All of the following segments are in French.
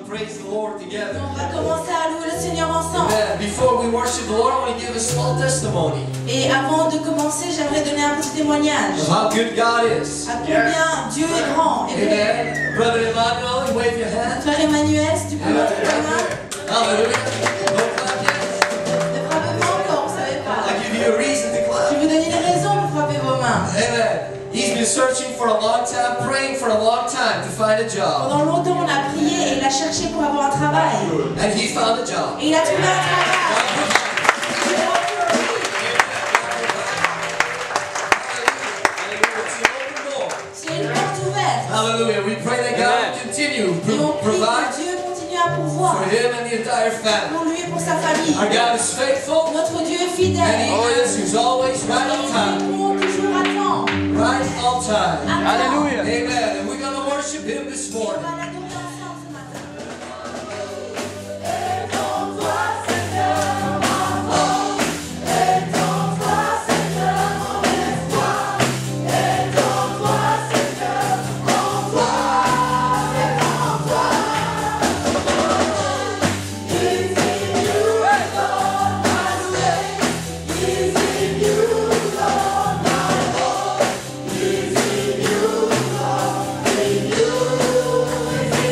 praise the Lord together. On va commencer à louer le Seigneur ensemble. Amen. Before we worship the Lord, I want to give a small testimony Et avant de commencer, j'aimerais donner un petit témoignage. of how good God is. À combien Dieu est grand et vrai. Amen. Brother Emmanuel, you wave your hand. Frère Emmanuel, si tu peux Amen. mettre ta main. Hallelujah. Don't clap yet. Ne frappez pas encore, vous savez pas. I give you a reason to Je clap. vais vous donner des raisons pour frapper vos mains. Amen. He's been searching for a long time, praying for a long time to find a job. Pendant longtemps, on a prié et il a cherché pour avoir un travail. And he found a job. Et il a trouvé un travail. C'est une porte ouverte. Hallelujah. We pray that God will continue Et to on prie provide que Dieu continue à pourvoir for him and the entire family. pour lui et pour sa famille. Our God is faithful, Notre Dieu est and fidèle. he is. He's always right on Il time. répond toujours à temps. Right on time. Alléluia. Amen. And we're going to worship him this On morning. va l'adorer ensemble ce matin. You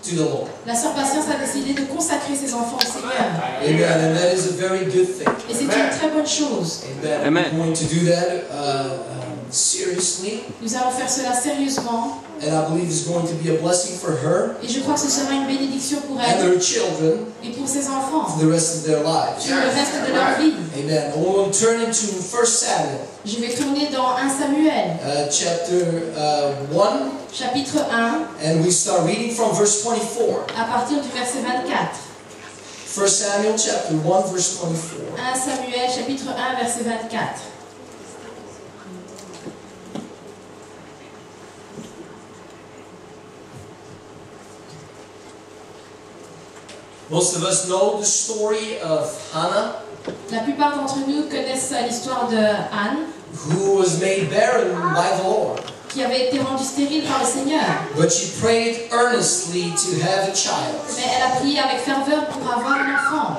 to the Lord. La sœur Patience a décidé de consacrer ses enfants au Seigneur. Amen. And that is a very good thing. Et c'est une très bonne chose. Amen. Amen. We're going to do that seriously. Nous allons faire cela sérieusement. And I believe it's going to be a blessing for her Et je crois que ce sera une bénédiction pour and elle their children et pour ses enfants, for the rest of their lives. pour le reste de leur vie. Amen. And we'll turn into 1 Samuel, Je vais tourner dans 1 Samuel, chapter 1, chapitre 1, and we start reading from verse 24. à partir du verset 24. 1 Samuel, chapter 1, verse 24. 1 Samuel, chapitre 1, verset 24. Most of us know the story of Hannah, La plupart d'entre nous connaissent l'histoire de Anne, who was made barren by the Lord. qui avait été rendue stérile par le Seigneur. But she prayed earnestly to have a child. Mais elle a prié avec ferveur pour avoir un enfant.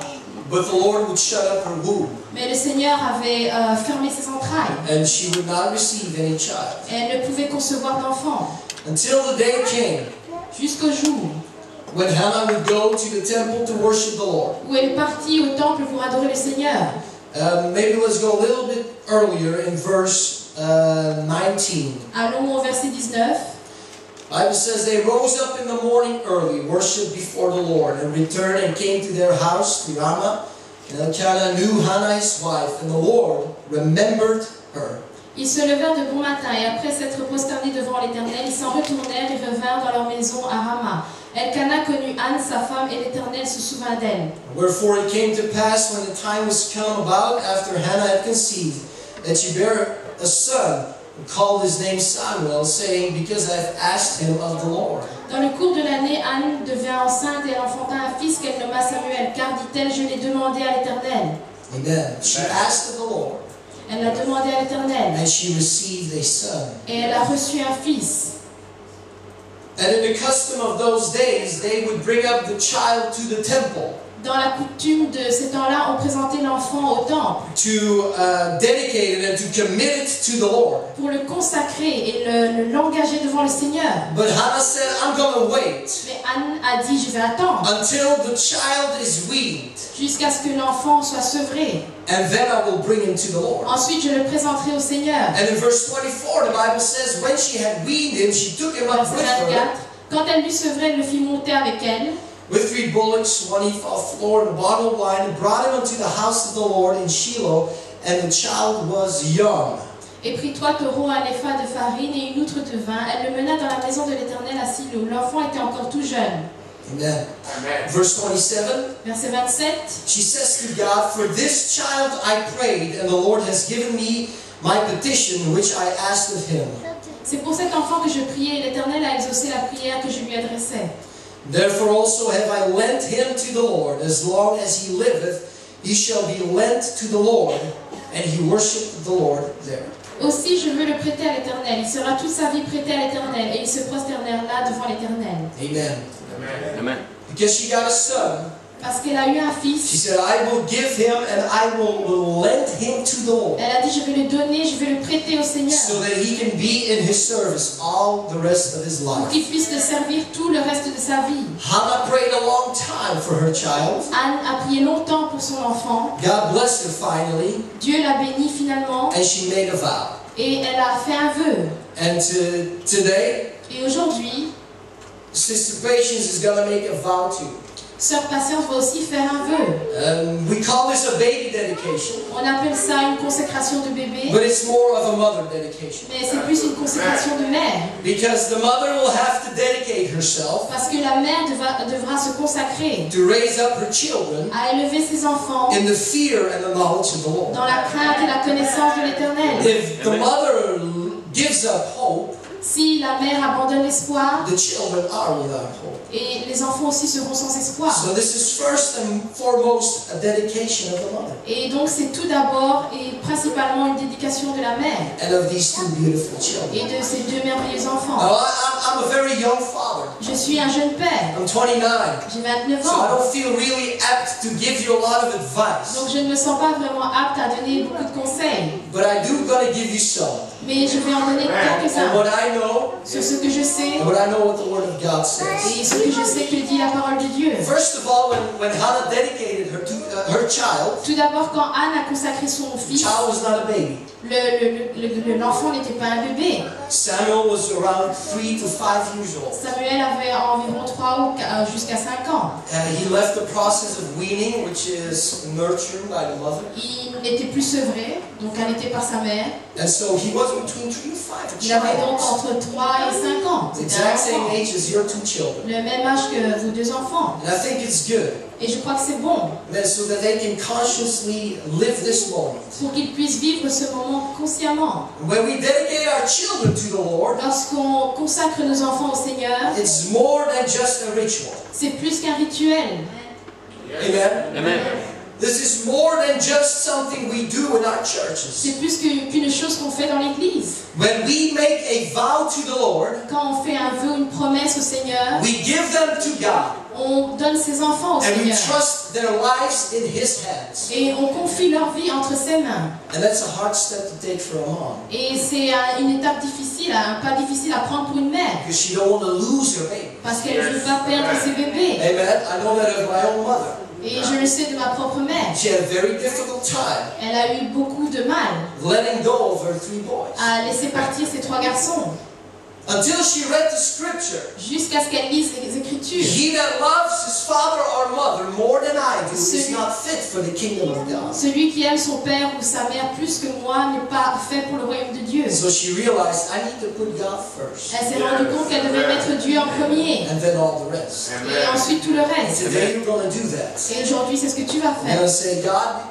But the Lord would shut up her womb, Mais le Seigneur avait fermé ses entrailles. and she would not receive any child. Et elle ne pouvait concevoir d'enfant. Until the day came Jusqu'au jour when Hannah would go to the temple to worship the Lord. où elle est partie au temple pour adorer le Seigneur. Maybe let's go a little bit earlier in verse 19. Allons au verset 19. Bible says they rose up in the morning early, worshipped before the Lord, and returned and came to their house to Ramah. And Elkanah knew Hannah his wife, and the Lord remembered her. Ils se levèrent de bon matin et après s'être prosternés devant l'Éternel, ils s'en retournèrent et revinrent dans leur maison à Rama. Elkanah connut Anne, sa femme, et l'Éternel se souvint d'elle. Wherefore it came to pass when the time was come about after Hannah had conceived, that she bare a son, and called his name Samuel, saying, Because I have asked him of the Lord. Dans le cours de l'année, Anne devint enceinte et elle enfanta un fils qu'elle nomma Samuel, car, dit-elle, je l'ai demandé à l'Éternel. Amen. She asked of the Lord, Elle l'a demandé à l'Éternel, and she received a son. et elle a reçu un fils. And in the custom of those days, they would bring up the child to the temple. Dans la coutume de ces temps-là, on présentait l'enfant au temple to dedicate it and to commit it to the Lord. pour le consacrer et l'engager devant le Seigneur. But Hannah said, I'm going to wait Mais Anne a dit, je vais attendre until the child is weaned, jusqu'à ce que l'enfant soit sevré. and then I will bring him to the Lord. Ensuite, je le présenterai au Seigneur. And in verse 24, the Bible says, when she had weaned him, she took him up Verset with her, 24. Quand elle l'eut sevré, elle le fit monter avec elle. with 3 bullocks, 1 ephah of flour, and a bottle of wine, and brought him unto the house of the Lord in Shiloh, and the child was young. Et prit 3 taureaux, un épha de farine et une outre de vin. Elle le mena dans la maison de l'Éternel à Silo. L'enfant était encore tout jeune. Amen. Amen. Verse 27, Verset 27. she says to God, for this child I prayed, and the Lord has given me my petition, which I asked of him. C'est pour cet enfant que je priais et l'Éternel a exaucé la prière que je lui adressais. Therefore also have I lent him to the Lord. As long as he liveth, he shall be lent to the Lord. And he worshipped the Lord there. Aussi, je veux le prêter à l'Éternel. Il sera toute sa vie prêté à l'Éternel. Et ils se prosternèrent là devant l'Éternel. Amen. Amen. Amen. Because she got a son, Parce qu'elle a eu un she fils, said, I will give him and I will lend him to the Lord, elle a dit, je vais le donner, je vais le prêter au Seigneur. so that he can be in his service all the rest of his Pour life. qu'il puisse le servir tout le reste de sa vie. Hannah prayed a long time for her child. Anne a prié longtemps pour son enfant. God blessed her finally, Dieu l'a béni finalement. and she made a vow. Et elle a fait un vœu. And today, Et aujourd'hui, Sister Patience is going to make a vow too. Sœur Patience va aussi faire un vœu. We call this a baby dedication, On appelle ça une consécration de bébé. but it's more of a mother dedication. Mais c'est plus une consécration de mère. Because the mother will have to dedicate herself Parce que la mère devra se consacrer to raise up her children à élever ses enfants in the fear and the knowledge of the Lord. dans la crainte et la connaissance de l'Éternel. If the mother gives up hope, Si la mère abandonne l'espoir, the children are without hope. et les enfants aussi seront sans espoir. So this is first and foremost a dedication of the mother Et donc c'est tout d'abord et principalement une dédication de la mère and of these 2 beautiful et children. de ces 2 merveilleux enfants. Now, I'm a very young father. Je suis un jeune père, I'm 29, j'ai 29 so I ans, don't feel really apt to give you a lot of advice. donc je ne me sens pas vraiment apte à donner beaucoup de conseils. But I do gonna give you some. Mais je vais en donner And quelques-uns what I know, sur ce que je sais and what I know what the Word of God says. et ce que je sais que dit la parole de Dieu. First of all, when Hannah dedicated her child, Tout d'abord, quand Anne a consacré son the fils, child was not a baby. l'enfant n'était pas un bébé. Samuel was around 3 to 5 years old. Samuel avait environ 3 ou jusqu'à 5 ans. He left the process of weaning, which is nurturing by the mother. Il n'était plus sevré, donc allaité par sa mère. And so he was between 3 to 5, a Il avait donc child. entre 3 et 5 ans. The C'était un exact same enfant. age as your 2 children. Le même âge que vos 2 enfants. And I think it's good. Et je crois que c'est bon And so that they can consciously live this moment. pour qu'ils puissent vivre ce moment consciemment. When we dedicate our children to the Lord, Lorsqu'on consacre nos enfants au Seigneur, it's more than just a ritual. c'est plus qu'un rituel. Amen? Amen. This is more than just something we do in our churches. C'est plus qu'une chose qu'on fait dans l'église. When we make a vow to the Lord, Quand on fait un vœu, une promesse au Seigneur, we give them to God on donne ses enfants au and we Seigneur. trust their lives in His hands. Et on confie leur vie entre ses mains. And that's a hard step to take for a mom Et c'est une étape difficile, un pas difficile à prendre pour une mère. because she don't want to lose her baby. Parce qu'elle ne veut pas perdre ses bébés. Amen. I know that of my own mother. Et je le sais de ma propre mère. She had a very difficult time Elle a eu beaucoup de mal letting go of her 3 boys à laisser partir ses 3 garçons. until she read the scripture. Jusqu'à ce qu'elle lise les Écritures. He that loves his father or mother more than I do is not fit for the kingdom of God. Celui qui aime son père ou sa mère plus que moi n'est pas fait pour le royaume de Dieu. So she realized, I need to put God first, Elle s'est rendue compte qu'elle devait mettre Dieu en premier. and then all the rest. Et ensuite tout le reste. Today you're going to do that. Et aujourd'hui, c'est ce que tu vas You're faire. going to say, God,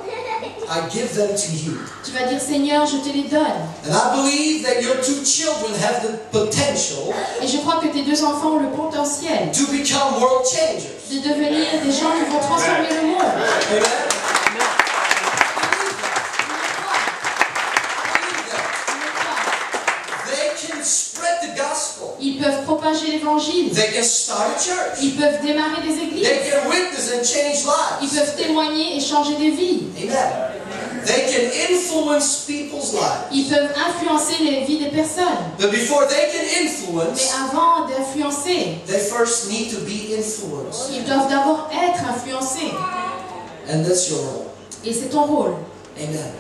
I give them to you. Tu vas dire, Seigneur, je te les donne. And I believe that your 2 children have the potential Et je crois que tes 2 enfants ont le potentiel to become world changers. de devenir des gens qui vont transformer le monde. Amen? They can spread the gospel. Ils peuvent propager l'évangile. They can start a church. Ils peuvent démarrer des églises. They can witness and change Ils lives. peuvent témoigner et changer des vies. Amen. They can influence people's lives. Ils peuvent influencer les vies des personnes. But before they can Mais influence, avant d'influencer, they first need to be influenced. ils doivent d'abord être influencés. And that's your role. Et c'est ton rôle. Amen.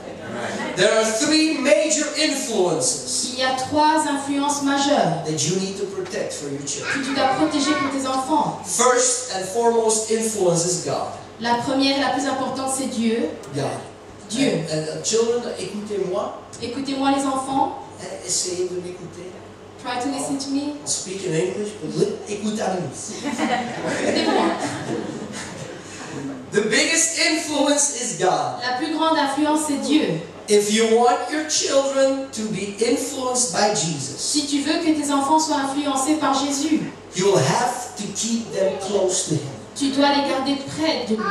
There are three major influences Il y a 3 influences majeures that you need to protect for your children. que tu dois protéger pour tes enfants. First and foremost influence is God. La première et la plus importante, c'est Dieu. God. Dieu. And children, écoutez-moi. Écoutez-moi les enfants. Essayez de m'écouter. Try to listen to me. I'll speak in English, but écoutez-moi. Écoutez-moi. The biggest influence is God. La plus grande influence, c'est Dieu. If you want your children to be influenced by Jesus, Si tu veux que tes enfants soient influencés par Jésus, you'll have to keep them close to Him. tu dois les garder près de lui.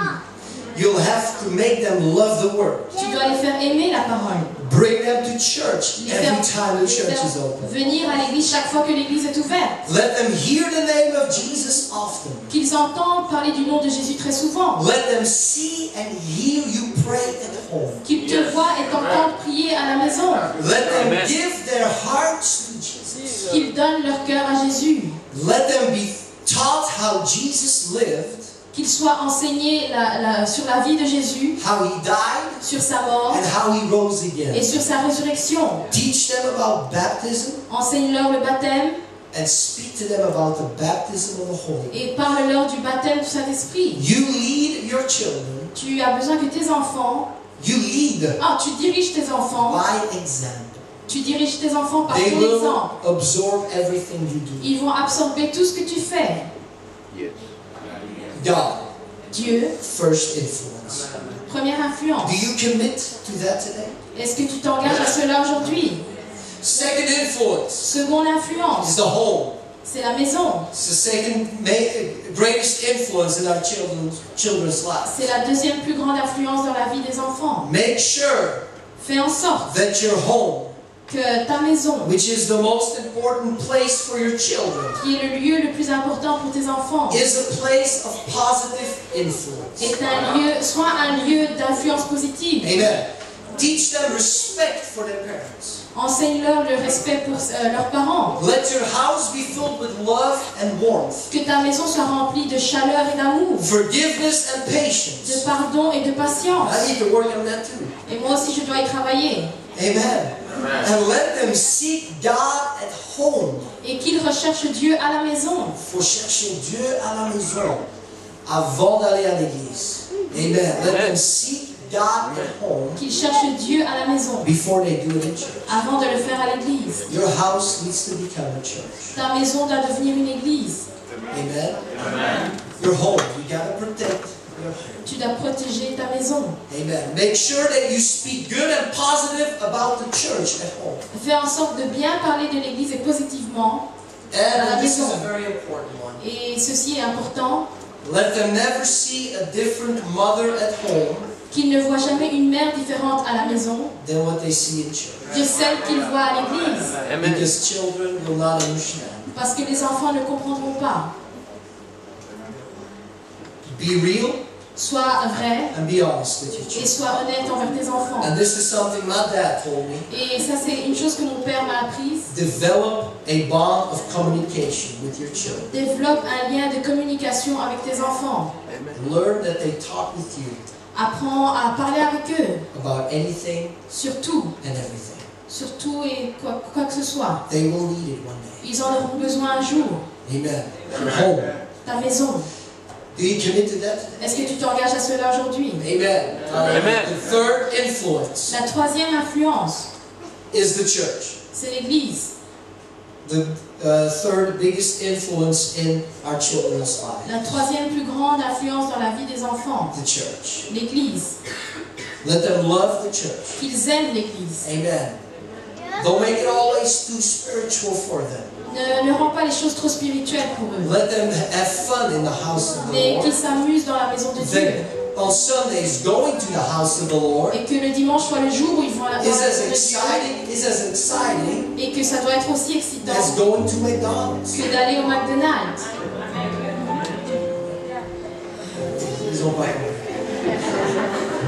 You'll have to make them love the Word. Tu dois les faire aimer la parole. Bring them to church Les every time the les church faire is open. venir à l'église chaque fois que l'église est ouverte. Let them hear the name of Jesus often. Qu'ils entendent parler du nom de Jésus très souvent. Let them see and hear you pray at home. Qu'ils te voient et t'entendent prier à la maison. Let them give their hearts to Jesus. Qu'ils donnent leur cœur à Jésus. Let them be taught how Jesus lived, Qu'ils soient enseignés sur la vie de Jésus, how He died, sur sa mort and how He rose et again. sur sa résurrection. Teach them about baptism Enseigne-leur le baptême and speak to them about the baptism of the Holy Ghost. et parle-leur du baptême du Saint-Esprit. You lead your children. Tu as besoin que tes enfants... You lead tu diriges tes enfants. by example. Tu diriges tes enfants par They ton will exemple. absorb everything you do. Ils vont absorber tout ce que tu fais. God, Dieu, first influence. première influence. Do you commit to that today? Est-ce que tu t'engages à cela aujourd'hui? Second influence Seconde is influence, the home. c'est la maison. It's the second greatest influence in our children's lives. C'est la deuxième plus grande influence dans la vie des enfants. Make sure Fais en sorte that your home, que ta maison, which is the most important place for your children, qui est le lieu le plus important pour tes enfants, is a place of positive influence. est un lieu, soit un lieu d'influence positive. Amen. Teach them respect for their parents. Enseigne-leur le respect pour leurs parents. Let your house be filled with love and warmth, Que ta maison soit remplie de chaleur et d'amour, forgiveness and de patience. pardon et de patience. I need to work on that too. Et moi aussi, je dois y travailler. Amen. And let them seek God at home. Et qu'ils recherchent Dieu à la maison. Faut chercher Dieu à la maison avant d'aller à l'église. Amen. Let them seek God at home Qu'ils cherchent Dieu à la maison before they do it in church. avant de le faire à l'église. Your house needs to become a church. Ta maison doit devenir une église. Amen. Your home, you gotta protect your home. Tu dois protéger ta maison. Amen. Make sure that you speak good and positive about the church at home. Fais en sorte de bien parler de l'église et positivement. And this is a very important one. Et ceci est important. Let them never see a different mother at home Qu'ils ne voient jamais une mère différente à la maison than what they see in church. de celle qu'ils voient à l'église. Because children will not understand. Parce que les enfants ne comprendront pas. Be real Sois vrai and be honest with your et children. sois honnête envers tes enfants. And this is something my dad told me. Et ça, c'est une chose que mon père m'a apprise. Develop a bond of communication with your children. Développe un lien de communication avec tes enfants. Learn that they talk with you Apprends à parler avec eux. about anything Sur tout. and everything. Sur tout et quoi que ce soit. They will need it one day. Ils en auront besoin un jour. Amen. Your home. Ta maison. Do you commit to that today? Est-ce que tu t'engages à cela aujourd'hui? Amen. Amen. The third influence La troisième influence, is the church. c'est l'Église. The third biggest influence in our children's La lives. troisième plus grande influence dans la vie des enfants, The church. l'Église. Let them love the church. Qu'ils aiment l'Église. Amen. Don't make it always too spiritual for them. Ne rends pas les choses trop spirituelles pour eux. Let them have fun in the house of the Mais qu'ils Lord. s'amusent dans la maison de Dieu. Then on Sundays, going to the house of the Lord Et que le dimanche soit le jour où ils vont à la is maison as de Dieu. exciting Et que ça doit être aussi excitant as going to McDonald's. que d'aller au McDonald's. Ils ont pas compris.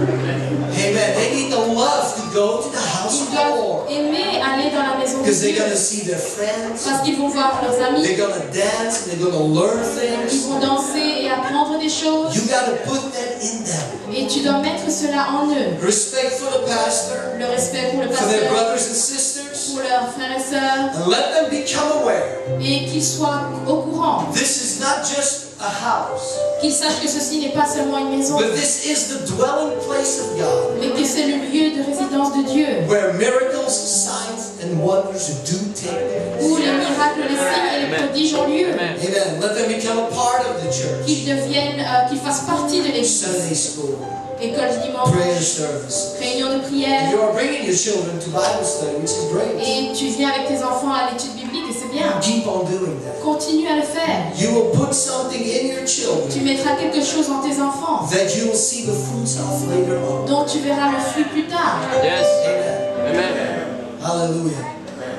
Amen. They need to love to go to the house Ils of the doivent Lord. aimer aller dans la maison de Because they're Dieu going to see their friends. parce qu'ils vont voir leurs amis, They're going to dance. They're going to learn ils things. vont danser et apprendre des choses. You got to put that in them. Et tu dois mettre cela en eux. Respect for the pastor, Le respect pour le for their pasteur, brothers and sisters. pour leurs frères et sœurs, And let them become aware. et qu'ils soient au courant, This is not just a house, qu'ils sachent que ceci n'est pas seulement une maison, but this is the dwelling place of God, mais que c'est le lieu de résidence de Dieu, where miracles, signs, and wonders do take place. où les miracles, les signes et les prodiges ont lieu, Amen. Let them become a part of the church. qu'ils deviennent, qu'ils fassent partie de l'église, Sunday school, école du dimanche, prayer service. réunion de prière, You are bringing your children to Bible study, which is great. et tu viens avec tes enfants à l'étude biblique et c'est bien. Keep on doing that. Continue à le faire. You will put something in your Tu children mettras quelque chose dans tes enfants that you will see the fruits of later on. dont tu verras le fruit plus tard. Yes. Amen. Amen. Hallelujah.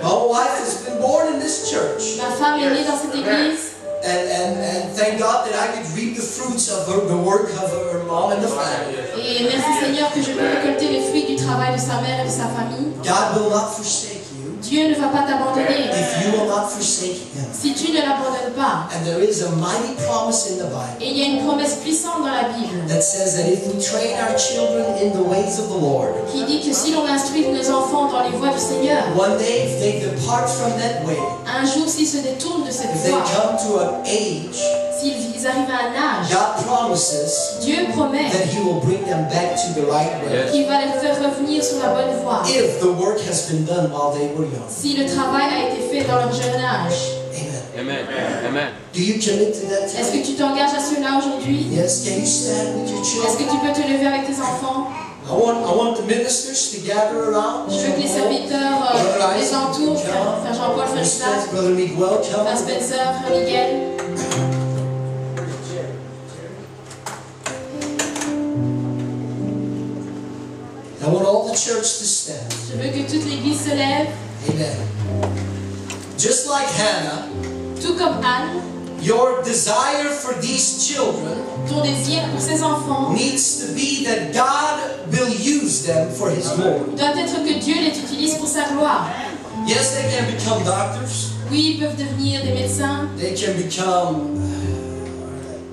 My wife has been born in this church. Ma femme est née dans cette église And thank God that I could reap the fruits of the work of her mom and the family. et merci Seigneur que je peux récolter les fruits du travail de sa mère et de sa famille. God will not forsake you Dieu ne va pas t'abandonner if you will not forsake Him. si tu ne l'abandonnes pas. And there is a mighty promise in the Bible Et il y a une promesse puissante dans la Bible that says that if we train our children in the ways of the Lord, qui dit que si l'on instruit nos enfants dans les voies du Seigneur, one day if they depart from that way, un jour s'ils se détournent de cette if they voie, come to an age, s'ils arrivent à un âge, God promises Dieu promet that He will bring them back to the right way. Yes. qu'il va les faire revenir sur la bonne voie. If the work has been done while they were young. Si le travail a été fait dans leur jeune âge. Amen. Amen. Amen. Do you commit to that Est-ce que today? tu t'engages à cela aujourd'hui? Yes, can you stand with your Est-ce que children? tu peux te lever avec tes enfants? I want the ministers to gather around. Je veux que les serviteurs les entourent. Frère Jean-Paul, Frère Isaac, Brother Miguel, come. Frère Spencer, Frère Miguel. I want all the church to stand. Je veux que toute l'église se lève. Amen. Just like Hannah, Tout comme Anne, your desire for these children ton désir pour ses enfants needs to be that God will use them for His glory. doit être que Dieu les utilise pour sa gloire. Yes, they can become doctors. Oui, ils peuvent devenir des médecins. They can become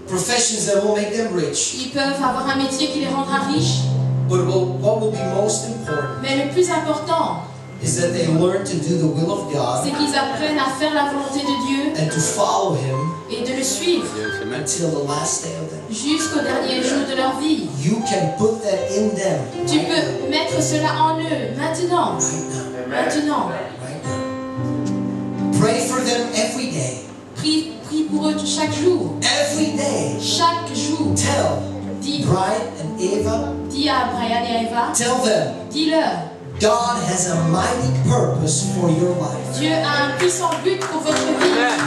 professions that will make them rich. Ils peuvent avoir un métier qui les rendra riches. But what will be most important Mais le plus important, is that they learn to do the will of God c'est qu'ils apprennent à faire la volonté de Dieu and to follow Him et de le suivre Yes. Amen. until the last day of their life. jusqu'au dernier jour de leur vie. You can put that in them Tu right peux mettre cela en eux maintenant. now. Right now. Maintenant. Right now. Pray for them every day. Prie pour eux chaque jour. Every day. Chaque jour. Tell Dis Brian and Eva, à Brian et à Eva, tell them dis-leur, God has a mighty purpose for your life. Dieu a un puissant but pour votre vie. Amen.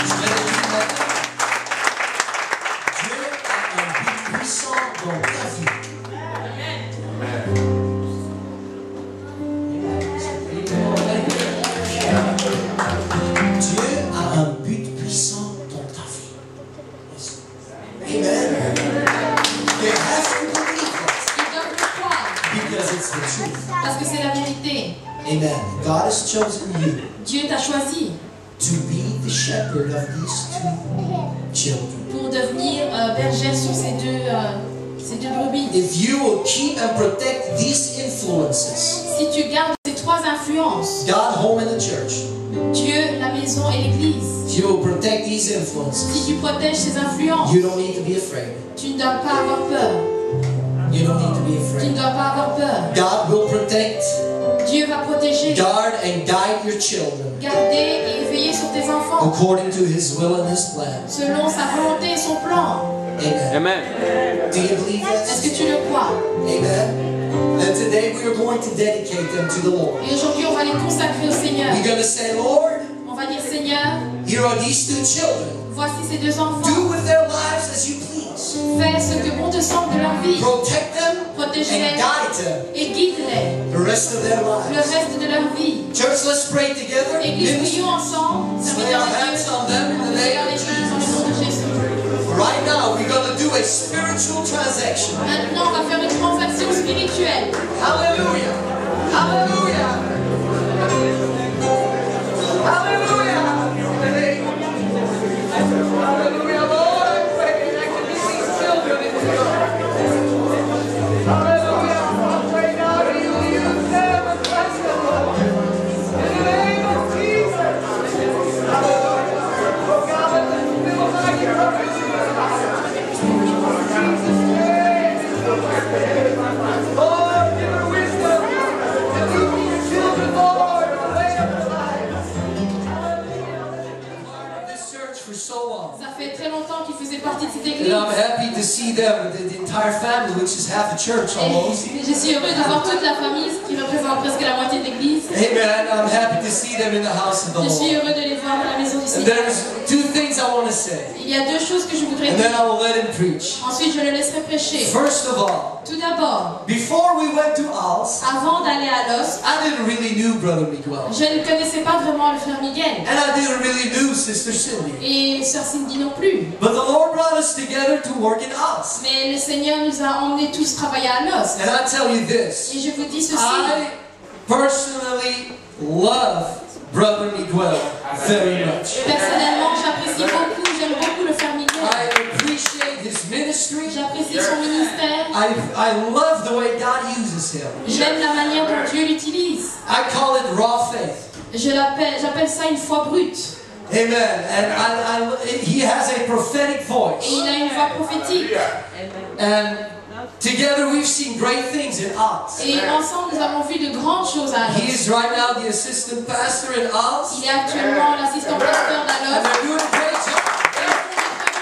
Dieu a un but puissant dans ta vie. Dieu a un but puissant dans ta vie. Amen. They have to believe that Ils doivent le croire because it's the truth. parce que c'est la vérité. Amen. God has chosen you Dieu t'a choisi to be the shepherd of these two children. pour devenir bergère sur ces deux brebis. If you will keep and protect these influences, Si tu gardes ces trois influences, God, home, and the church, Dieu, la maison et l'église, if you will protect these si influences, tu protèges ces influences, you don't need to be afraid. tu ne dois pas avoir peur. You don't need to be Tu ne afraid. dois pas avoir peur. God will protect, Dieu va protéger, guard, and guide your children garder et veiller sur tes enfants according to His will and His plan. selon sa volonté et son plan. Amen. Amen. Do you believe Est-ce that? que tu le crois? Amen. And today we are going to dedicate them to the Lord. Et aujourd'hui, on va les consacrer au Seigneur. We're going to say, Lord, On va dire, Seigneur, here are these two children. voici ces deux enfants. Do with their lives as you please. wants. Fais ce que bon te semble de leur vie. Protect them Protège-les and guide them et guide-les the rest of their le lives. reste de leur vie. Church, let's pray together. Église, prions ensemble. Let's lay our hands on them in the name of Dans Jesus. le nom de Jésus. Right now, we're going to do a spiritual transaction. Maintenant, on va faire une transaction spirituelle. Hallelujah. Hallelujah. Hallelujah. Hallelujah, Lord. I pray that I can be these children in your arms. Hallelujah. I pray now that you use them and bless them, Lord. In the name of Jesus. Hallelujah. Oh God, let them feel like your purpose in their lives. Jesus' name. Lord, give her wisdom and lead these children, Lord, in the way of their lives. This church for so long. Ça fait très longtemps qu'ils faisaient partie de cette And église. I'm happy to see them, the entire family, which is half a church almost. Et je suis heureuse de voir toute la famille, ce qui représente presque la moitié de l'église. Amen. I'm happy to see them in the house of the Je suis Lord. heureux de les voir dans la maison du And Seigneur. there's two things I want to say. Il y a deux choses que je voudrais And dire. then I will let him preach. Ensuite, je le laisserai prêcher. First of all, Tout d'abord, before we went to Als, avant d'aller à Los, I didn't really knew Brother Miguel. je ne connaissais pas vraiment le frère Miguel. And I didn't really knew Sister Cindy. Et sœur Cindy non plus. But the Lord brought us together to work in Als. Mais le Seigneur nous a emmenés tous travailler à Los. And I tell you this, Et je vous dis ceci. I personally love Brother Miguel very much. Personnellement, j'apprécie beaucoup, j'aime beaucoup le frère Miguel. I appreciate his ministry. J'apprécie son ministère. I love the way God uses him. J'aime la manière dont Dieu l'utilise. I call it raw faith. J'appelle ça une foi brute. Amen. And he has a prophetic Et voice. il a une voix prophétique. And together we've seen great things in Oz. Et ensemble, nous avons vu de grandes choses à He Los. is right now the assistant pastor in Oz. Il est actuellement l'assistant pasteur And d'Alos. they're doing a great job.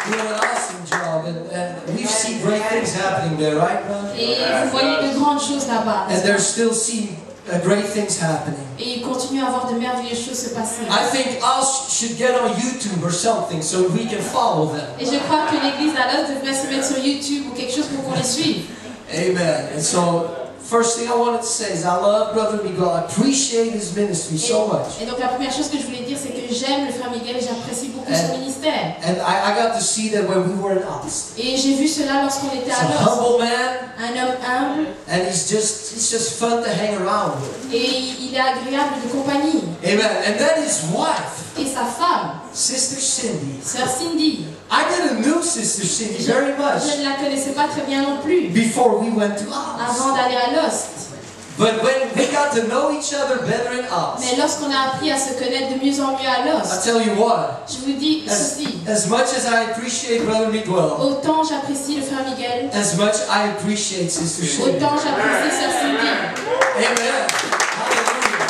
Doing an awesome job. And we've seen great things happening there, right, brother? Et vous voyez de grandes choses là-bas. And they're still seeing great things happening. Et il continue à voir de merveilleuses choses se passer. I think us should get on YouTube or something so we can follow them. Et je crois que l'église d'Alos devrait se mettre sur YouTube ou quelque chose pour qu'on les suive. Amen. And so, first thing I wanted to say is I love Brother Miguel. I appreciate his ministry so much. Et donc la première chose que je voulais dire, c'est que j'aime le frère Miguel et j'apprécie beaucoup son ministère. And I got to see that when we were in Austin. Et j'ai vu cela lorsqu'on était He's à a Los. humble man, Un homme humble and it's just fun to hang around with. et il est agréable de compagnie. Amen. And then his wife, Et sa femme, Sister Cindy. sœur Cindy, I didn't know Sister Cindy very je much ne la connaissais pas très bien non plus before we went to avant Oz. d'aller à Los. But when we got to know each other better in Oz, Mais lorsqu'on a appris à se connaître de mieux en mieux à I Los, tell you what, je vous dis ceci. as much as I appreciate Brother Miguel, Autant j'apprécie le frère Miguel, as much I appreciate Sister Cindy. autant j'apprécie sœur Cindy. Amen. Hallelujah.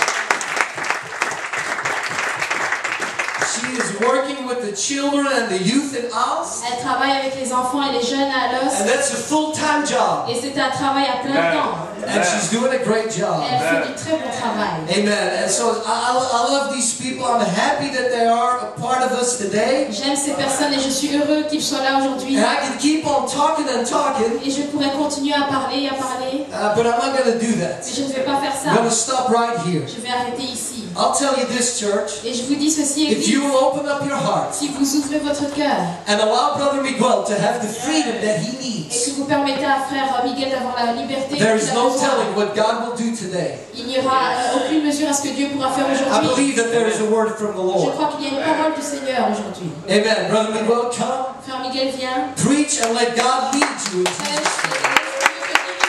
She is working with the children and the youth in Oz, Elle travaille avec les enfants et les jeunes à Los. and that's a full-time job. Et c'est un travail à plein temps. And she's doing a great Et job. elle fait du très bon travail. Amen. And so I love these people. I'm happy that they are a part of us today. J'aime ces personnes et je suis heureux qu'ils soient là aujourd'hui. And I can keep on talking and talking, Et je pourrais continuer à parler et à parler. but I'm not going to do that. Mais je ne vais pas faire I'm going to ça. stop right here. Je vais arrêter ici. I'll tell you this, church. Et je vous dis ceci, If Église. you will open up your hearts Si vous ouvrez votre cœur and allow Brother Miguel to have the freedom that he et needs, que vous permettez à frère Miguel d'avoir la liberté there qu'il is a no besoin, telling what God will do today. il n'y aura aucune mesure à ce que Dieu pourra faire I aujourd'hui. believe that there is a word from the Je Lord. crois qu'il y a une parole du Seigneur aujourd'hui. Amen. Brother Miguel, come, Frère Miguel, viens. preach, and let God lead you in Jesus' name.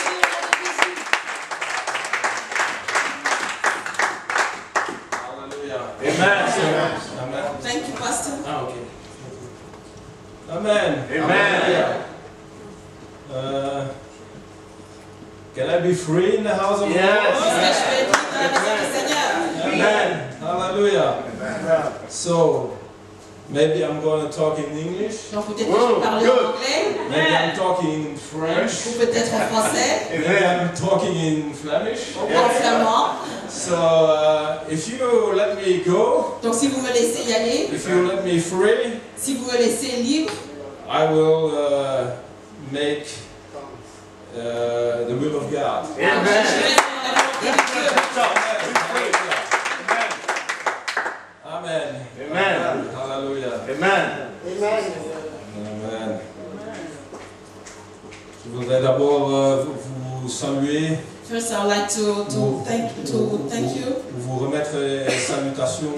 Amen. Thank you, Pastor. Ah, okay. Amen. Amen. Can I be free in the house of Yes. the Lord? Est-ce que je peux être dans la maison du Seigneur? Amen. Hallelujah. So, Maybe I'm going to talk in English. Donc peut-être que je vais parler en anglais, Maybe I'm talking in ou French. peut-être en français, Maybe I'm talking in Flemish. ou en flamand. So if you let me go, Donc si vous me laissez y aller, if you let me free, si vous me laissez libre, I will make the will of God. je vais faire la volonté de Dieu. Amen. Amen. Hallelujah. Amen. Amen. Je voudrais d'abord vous saluer, First, I would like to thank you, vous remettre les salutations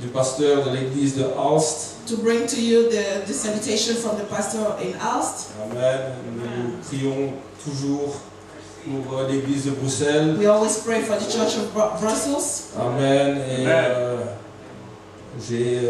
du pasteur de l'église de Aalst. to bring to you the salutation from the pastor in Aalst. Amen. Nous prions toujours pour l'église de Bruxelles. We always pray for the Church of Brussels. Amen. Et Amen. j'ai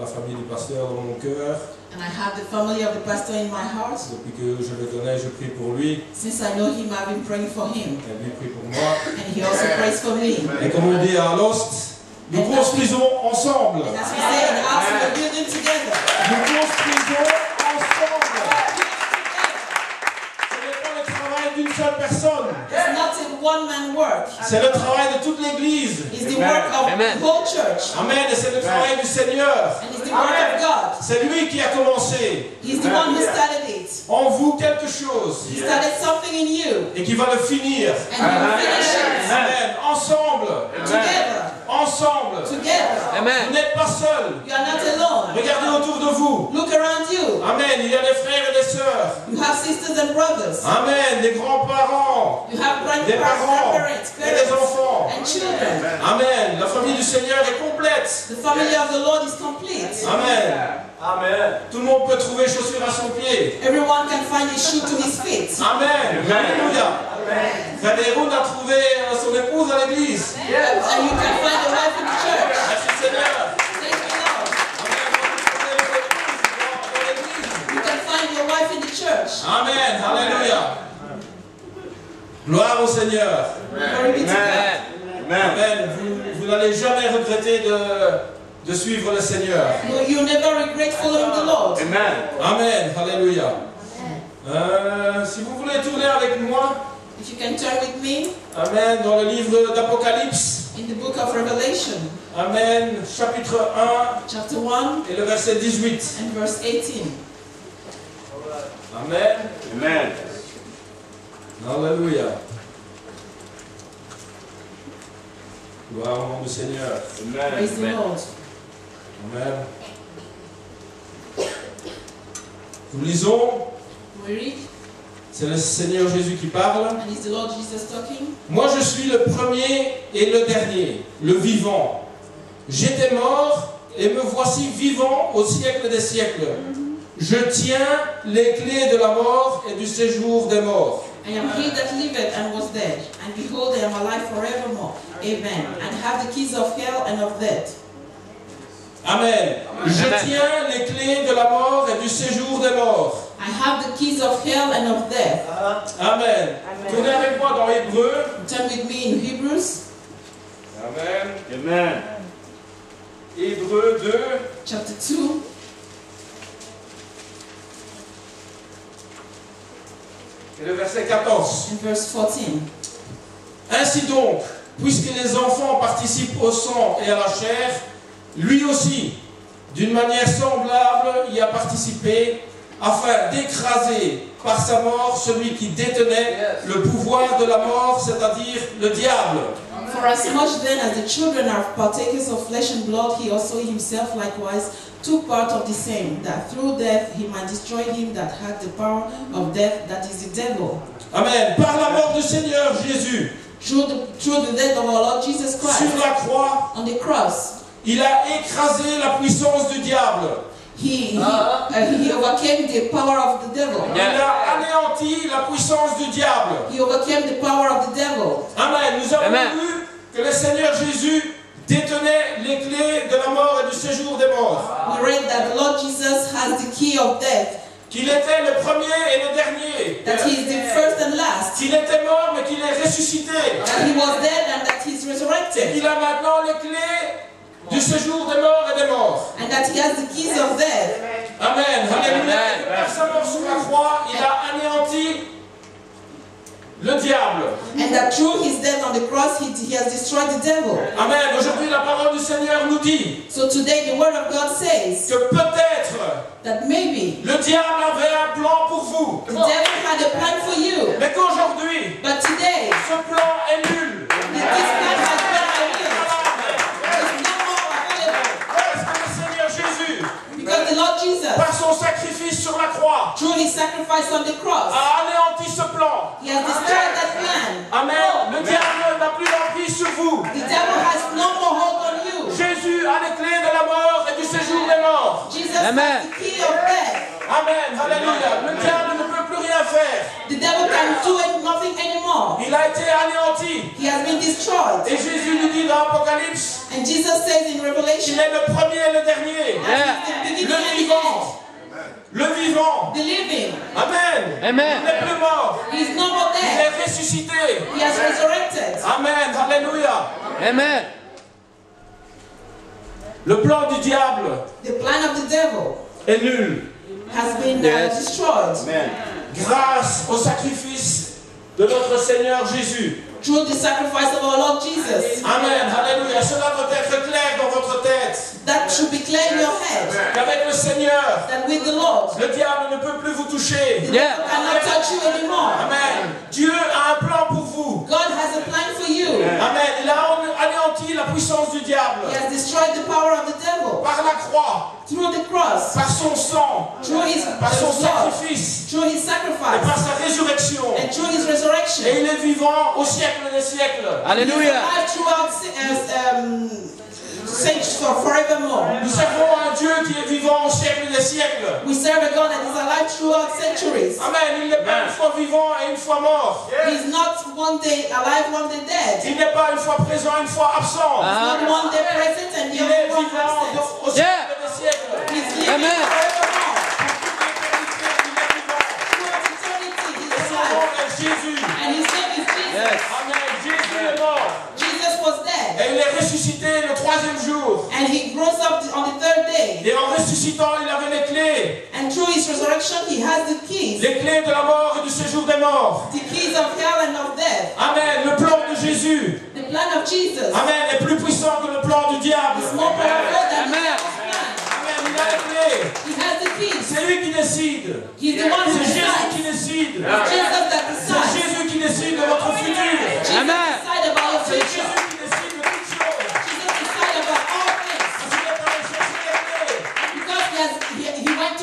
la famille du pasteur dans mon cœur. And I have the family of the pastor in my heart. Depuis que je le connais, je prie pour lui. Since I know him, I've been praying for him. Et lui prie pour moi. And he also prays for me. Et comme on dit à Alost, nous construisons ensemble. And as we say in Aalst, we're building together. Nous construisons ensemble. Ce n'est pas le travail d'une seule personne. It's not a one-man work. C'est le travail de toute l'église. It's the work of the whole church. Amen. Et c'est le travail du Seigneur. And it's the work of God. C'est lui qui a commencé He's the one who started it. en vous quelque chose He started something in you. et qui va le finir. And he will finish it. Amen. Ensemble. Together. Ensemble. Together. Vous n'êtes pas seul. You are not alone. Regardez autour de vous. Look around you. Amen. Il y a des frères et des sœurs. You have sisters and brothers. Amen. Des grands-parents. You have Des parents grandparents, et des enfants. and children. Amen. La famille du Seigneur est complète. The family of the Lord is complete. Amen. Amen. Tout le monde peut trouver chaussures à son pied. Everyone can find a shoe to his feet. Amen. Alléluia. Frère Héroun a trouvé son épouse à l'église. And you can find a wife in the church. Merci Seigneur. Thank you, Lord. You can find your wife in the church. Amen. Alléluia. Gloire au Seigneur. Glory be to God. Amen. Vous n'allez jamais regretter de suivre le Seigneur. No, you never regret following the Lord. Amen. Alléluia. Si vous voulez tourner avec moi, If you can turn with me Amen, dans le livre d'Apocalypse. in the book of Revelation, Amen, chapitre 1 chapter 1 et le verset 18. and verse 18. Amen. Amen. Alléluia. Gloire au nom du Seigneur. Praise the Lord. Amen. Nous lisons, We read, c'est le Seigneur Jésus qui parle. and it's the Lord Jesus talking. Moi je suis le premier et le dernier, le vivant. J'étais mort et me voici vivant au siècle des siècles. Je tiens les clés de la mort et du séjour des morts. I am he that liveth and was dead, and behold, I am alive forevermore. Amen. And have the keys of hell and of death. Amen. Je tiens les clés de la mort et du séjour des morts. I have the keys of hell and of death. Amen. Tournez avec moi dans Hébreu. Turn with me in Hebrews, Amen. Amen. Hébreu 2. chapter 2, Et le verset 14. and verse 14. Ainsi donc, puisque les enfants participent au sang et à la chair, lui aussi, d'une manière semblable, y a participé, afin d'écraser par sa mort celui qui détenait le pouvoir de la mort, c'est-à-dire le diable. For as much then as the children are partakers of flesh and blood, he also himself likewise took part of the same, that through death he might destroy him that had the power of death, that is the devil. Amen. Par la mort du Seigneur Jésus, Through the death of our Lord Jesus Christ sur la croix, on the cross, il a écrasé la puissance du diable. he overcame the power of the devil. Il a anéanti la puissance du diable. He overcame the power of the devil. Amen. Nous avons vu que le Seigneur Jésus détenait les clés de la mort et du séjour des morts. We read that the Lord Jesus has the key of death, Qu'il était le premier et le dernier. that he is the first and last, Qu'il était mort mais qu'il est ressuscité. that he was dead and that he is Et resurrected, qu'il a maintenant les clés du séjour des morts et des morts. And that he has the keys of death. Amen. Alléluia. Et par sa mort sur la croix, il a anéanti le diable. And that through his death on the cross, he has destroyed the devil. Amen. Aujourd'hui, la parole du Seigneur nous dit So today the word of God says que peut-être that maybe le diable avait un plan pour vous, the devil had a plan for you. mais qu'aujourd'hui, But today, ce plan est nul. this plan has been revealed. It's no more available. Parce que le Seigneur Jésus, Because the Lord Jesus, par son sacrifice sur la croix, through his sacrifice on the cross, a anéanti ce plan. he has destroyed that plan. Amen. Le diable n'a plus d'emprise sur vous. The devil has no more hold on you. Jésus a les clés de la mort et du séjour des morts. Jesus has the key of death. Amen. Alléluia. Le diable ne peut plus rien faire. The devil can do nothing anymore. Il a été anéanti. He has been destroyed. Et Jésus nous dit dans Apocalypse And Jesus says in qu'il Revelation, est le premier et le dernier. the beginning Le and the vivant. Le vivant. end, the living. Amen. Amen. Il n'est plus mort. He is no more Il dead. est ressuscité. He has resurrected. Amen. Alléluia. Amen. Le plan du diable The plan of the devil est nul. has been Yes. destroyed Grâce au sacrifice de notre Seigneur Jésus. through the sacrifice of our Lord Jesus. Amen. Alléluia. Cela doit être clair dans votre tête. That should be clear in your head. Qu'avec le Seigneur, That with the Lord, le diable ne peut plus vous toucher. the Yeah. devil cannot touch you anymore. Amen. Dieu a un plan pour vous. God has a plan for you. Amen. Il a anéanti la puissance du diable He has destroyed the power of the devil par la croix, through the cross, par son sang, through his par son blood, sacrifice through his et par sacrifice, sa résurrection. and through his Et resurrection. il est vivant au siècle des siècles. Alléluia. Alive throughout saints for forevermore. Nous servons un Dieu qui est vivant au siècle des siècles. We serve a God that is alive throughout centuries. Amen. Il n'est pas une fois vivant et une fois mort. He's not one day alive, one day dead. Il n'est pas une fois présent, une fois absent. Ah. Not one day present and the Il est other one vivant absent. au siècle des siècles. He's living Amen. forevermore. Et son nom est Jésus. And his name is Jesus. Yes. Amen. Jésus est mort. Jesus was dead. Et il est ressuscité le troisième jour. And he rose up on the third day. Et en ressuscitant, il avait les clés. And through his resurrection, he has the keys. Les clés de la mort et du séjour des morts. The keys of hell and of death. Amen. Le plan de Jésus. The plan of Jesus Amen. Est plus puissant que le plan du diable. is more powerful than the Amen. devil's plan. Amen. Il a les clés. He has the keys. C'est lui qui décide. He's the one who C'est Jésus decides. qui décide. It's Jesus that C'est decides. Jésus qui décide de votre futur. Jesus Amen. decides about your C'est future. Jésus qui décide de toutes choses. Jesus decides about all things. Parce qu'il est allé chercher les clés. Because he went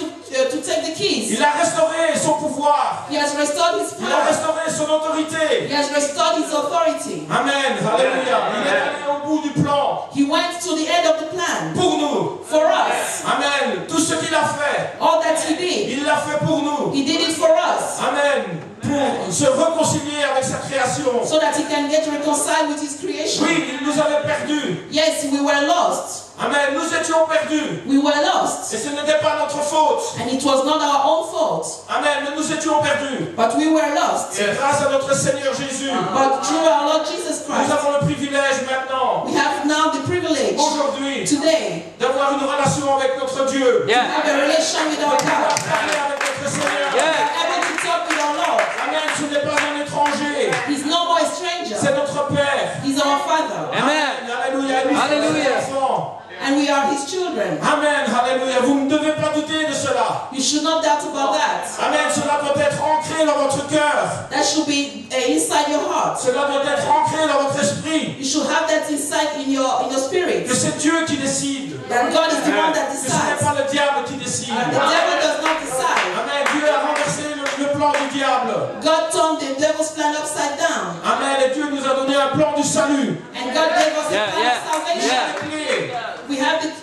to take the keys. Il a restauré son pouvoir. He has restored his Il a power. restauré son autorité. He has restored his authority. Amen. Alléluia. Il est allé au bout du plan He went to the end of the plan pour nous. for us. Amen. Tout ce qu'il a fait, All that he did, il l'a fait pour nous. he did it for us. Amen. Pour se réconcilier avec sa création. So that he can get reconciled with his creation. Oui, il nous avait perdus. Yes, we were lost. Amen. Nous étions perdus. We were lost. Et ce n'était pas notre faute. And it was not our own fault. Amen. Mais nous étions perdus. But we were lost. Et grâce à notre Seigneur Jésus, But through our Lord Jesus nous Christ, avons le privilège maintenant, we have now the privilege aujourd'hui, today d'avoir une relation avec notre Dieu. to Yeah. have a relation with our De pouvoir God. parler avec notre Seigneur. Yeah. Able to talk with our Lord. Amen. Ce n'est pas un étranger. He's no more a stranger. C'est notre Père. He's our Father. Amen. Alléluia. Nous sommes Alléluia. ses enfants. And we are his children. Amen. Alléluia. Vous ne devez pas douter de cela. You should not doubt about that. Amen. Cela doit être ancré dans votre cœur. That should be inside your heart. Cela doit être ancré dans votre esprit. You should have that inside in your spirit. Que c'est Dieu qui décide. That God is the one that Que ce n'est decides. pas le diable qui décide. The devil does not decide. Amen. Dieu a renversé le plan du diable. God turned the devil's plan upside down. Amen. Et Dieu nous a donné un plan du salut. And God gave us the Yeah, plan yeah, of salvation. Il a les clés.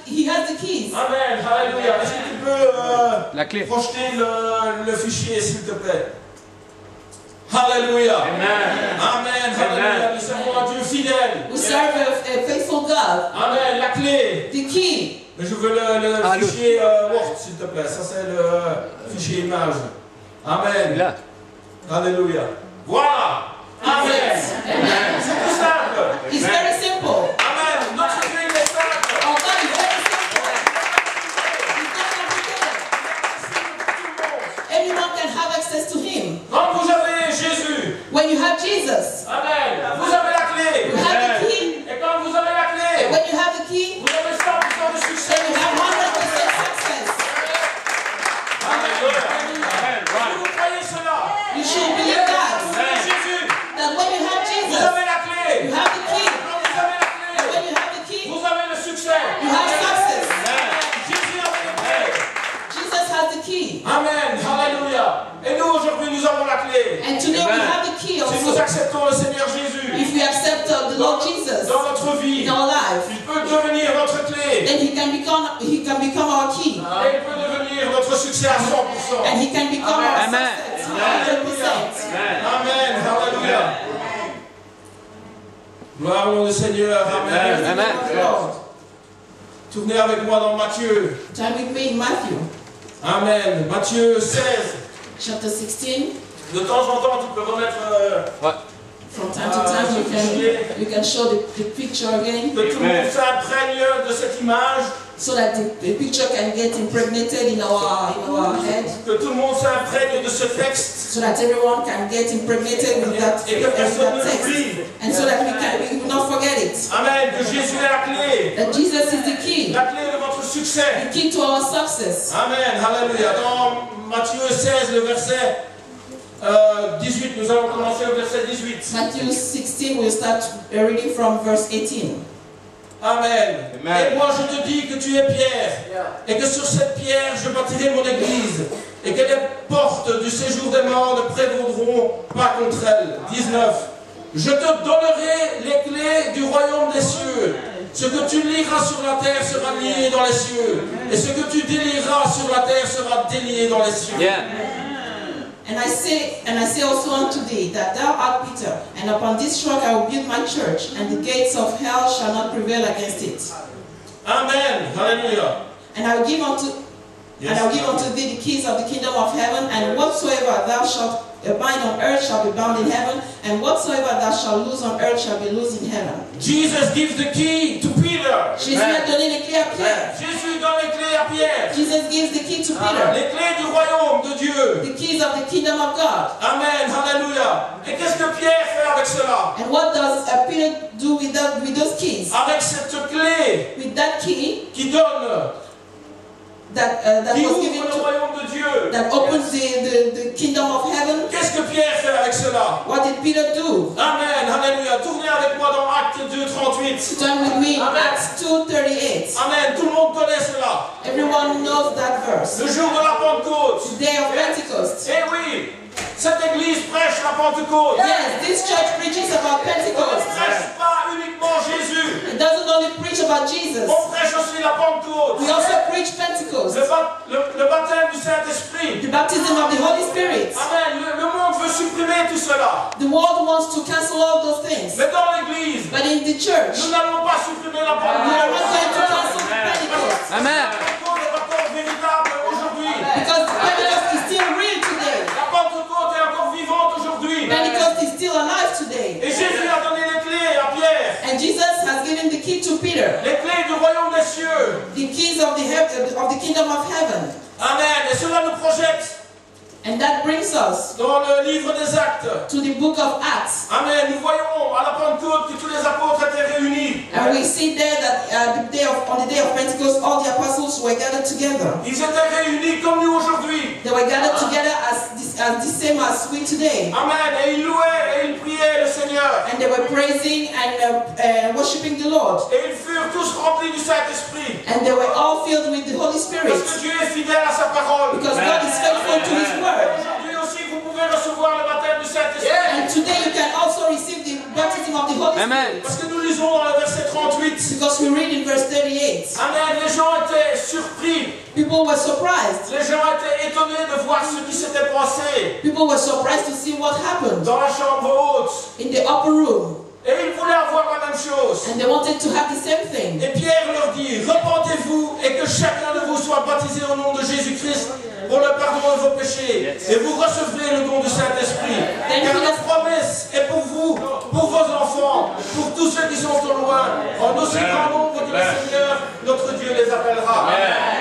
He has the keys. Amen. Alléluia. Est-ce que tu peux La clé. projeter le fichier, s'il te plaît? Alléluia. Amen. Alléluia. Nous servons un Dieu fidèle. We serve a faithful God. Amen. La clé. The key. Mais je veux le fichier Word, s'il te plaît. Ça, c'est le fichier image. Amen. Là. Alléluia. Voilà. Amen. C'est tout simple. It's very simple. Amen. Notre Dieu, il est simple. Our when you have Jesus, Amen. Vous avez la clé. you have the key. Et quand vous avez la clé, When you have the key, vous avez 100% de succès. then you have 100% success. Alléluia. Vous croyez cela? You should believe that. Jésus, That when you have vous Jesus, avez la clé. you have the key. Quand vous avez la clé, And when you have the key, vous avez le succès. you have success. Jésus avait la clé. Jesus has the key. Amen. Alléluia. Et nous, aujourd'hui, nous avons la clé. And today we have the key Si nous also. acceptons le Seigneur Jésus If we accept the Lord Jesus dans notre vie, in our life, il peut devenir notre clé. then he can become our key. Et il peut devenir notre succès à 100%. And he can become our Amen. success 100%. Amen. Alléluia. Gloire au nom du Seigneur. Amen. Amen. Lord. Tournez avec moi dans Matthieu. Turn with me in Matthew Amen. Matthieu 16. chapter 16. De temps en temps, tu peux remettre From time to time, you can show the picture again, que tout le monde s'imprègne de cette image, so that the picture can get impregnated in our head, que tout le monde s'imprègne de ce texte so that everyone can get impregnated with that, et que personne ne text, l'oublie. and so that we will not forget it. Amen. Que Jésus est la clé. That Jesus is the key De votre succès. the key to our success. Amen. Alléluia. Dans Matthieu 16, le verset 18, nous allons commencer au verset 18. Matthew 16, we'll start reading from verse 18. Amen. Amen. Et moi je te dis que tu es Pierre, et que sur cette pierre je bâtirai mon église, et que les portes du séjour des morts ne prévaudront pas contre elle. 19. Je te donnerai les clés du royaume des cieux. Ce que tu liras sur la terre sera lié dans les cieux, et ce que tu délieras sur la terre sera délié dans les cieux. Yeah. And I say also unto thee, that thou art Peter, and upon this rock I will build my church, and the gates of hell shall not prevail against it. Amen. Alléluia. And I will give unto thee the keys of the kingdom of heaven, and whatsoever thou shalt bind on earth shall be bound in heaven, and whatsoever thou shalt loose on earth shall be loosed in heaven. Jesus gives the key to Peter. Jésus a donné les clés à Pierre. Jésus donne les clés à Pierre. Jesus gives the key to Peter, Les clés du royaume de Dieu. the keys of the kingdom of God. Amen. Alléluia. Et qu'est-ce que Pierre fait avec cela? And what does Peter do with those keys? Avec cette clé With that key qui donne, that qui was ouvre given le to, royaume de Dieu. that opens the kingdom of heaven. Qu'est-ce que Pierre fait avec cela? What did Peter do? Amen. Alléluia. Tournez avec moi dans Actes 2, 38. Turn with me, Amen. Acts 2:38. Amen. Tout le monde connaît cela. Everyone knows that verse. Le jour de la Pentecôte. The day of Pentecost. Eh oui, cette église prêche la Pentecôte. Yes, this church preaches about On ne Pentecost. prêche pas uniquement Jésus. It doesn't only preach about Jesus. On prêche aussi la Pentecôte. We also preach Pentecost, Le baptême du Saint-Esprit. the baptism of the Holy Spirit. Amen. Le monde veut supprimer tout cela. The world wants to cancel all those things. Mais dans l'église, But in the church, nous n'allons pas supprimer la we are not going to Pentecôte. cancel Pentecost. Amen. La Pentecôte est encore véritable aujourd'hui. Because Pentecost is still real today. La Pentecôte est encore vivante aujourd'hui. Pentecost is still alive today. Et Jésus a donné les clés à Pierre. And Jesus has given the key to Peter, Les clés du royaume des cieux. the keys of the kingdom of heaven. Amen. Et cela nous projette And that brings us dans le livre des Actes. to the book of Acts. Amen. Nous voyons à la Pentecôte que tous les apôtres étaient réunis. And we see there that on the day of Pentecost, all the apostles were gathered together. Ils étaient réunis comme nous aujourd'hui. They were gathered together as the same as we today. Amen. Et ils louaient et ils priaient le Seigneur. And they were praising and worshiping the Lord. Et ils furent tous remplis du Saint-Esprit. And they were all filled with the Holy Parce Spirit. que Dieu est fidèle à sa parole. Because God is faithful to His word. Aujourd'hui aussi, vous pouvez recevoir le baptême du Saint-Esprit. And today you can also receive the baptism of the Holy Amen. Spirit. Parce que nous lisons dans le verset 38. Because we read in verse 38. Amen. Les gens étaient surpris. People were surprised. Les gens étaient étonnés de voir ce qui s'était passé People were surprised to see what happened dans la chambre haute. in the upper room. Et ils voulaient avoir la même chose. And they wanted to have the same thing. Et Pierre leur dit, repentez-vous et que chacun de vous soit baptisé au nom de Jésus-Christ pour le pardon de vos péchés. Et vous recevrez le don du Saint-Esprit. Car la promesse est pour vous, pour vos enfants, pour tous ceux qui sont au loin, en aussi grand nombre que le Seigneur, notre Dieu, les appellera.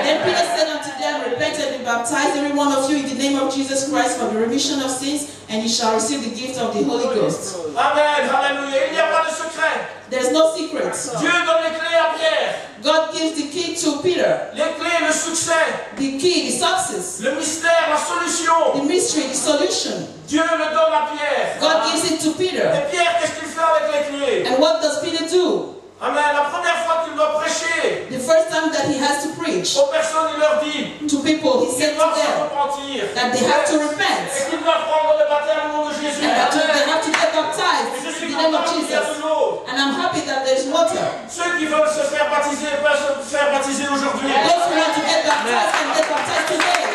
Then Peter said unto them, repent and be baptized baptize every one of you in the name of Jesus Christ for the remission of sins, and you shall receive the gift of the Holy Ghost. Amen, alléluia. Il n'y a pas de secret. There's no secret. Dieu donne les clés à Pierre. God gives the key to Peter. Les clés, le succès, The key, the success, le mystère, la solution. the mystery, the solution. Dieu le donne à Pierre. God gives it to Peter. Et Pierre, qu'est-ce qu'il fait avec les clés? And what does Peter do? Amen. La première fois qu'il doit prêcher The first time that he has to preach aux personnes, il leur dit to people, he said qu'ils to doivent se them repentir. that they have to repent Et qu'ils doivent prendre le baptême au nom de Jésus. and that they have to get Et baptized je in suis the name of content qu'il y a de Jesus. l'eau. And I'm happy that there's water. Ceux qui veulent se faire baptiser peuvent se faire baptiser aujourd'hui. Those who want to get baptized can get baptized today.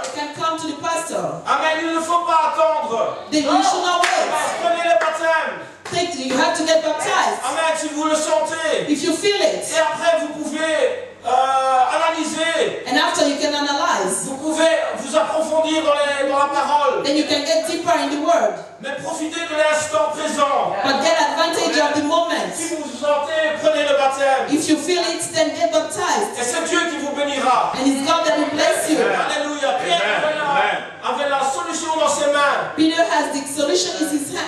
They can come to the pastor. Amen. Il ne faut pas attendre. You should not wait. Prenez le baptême. You have to get baptized. Amen. Si vous le sentez. If you feel it, Et après, vous pouvez analyser. and after you can analyze, Vous pouvez vous approfondir dans la parole. then you can get deeper in the word. Mais profitez de l'instant présent. But get advantage of the moment. Si vous vous sentez, prenez le baptême. If you feel it, then get baptized. Et c'est Dieu qui vous bénira. And it's God that will bless you. Alléluia. Pierre avait la solution dans ses mains. Peter has the solution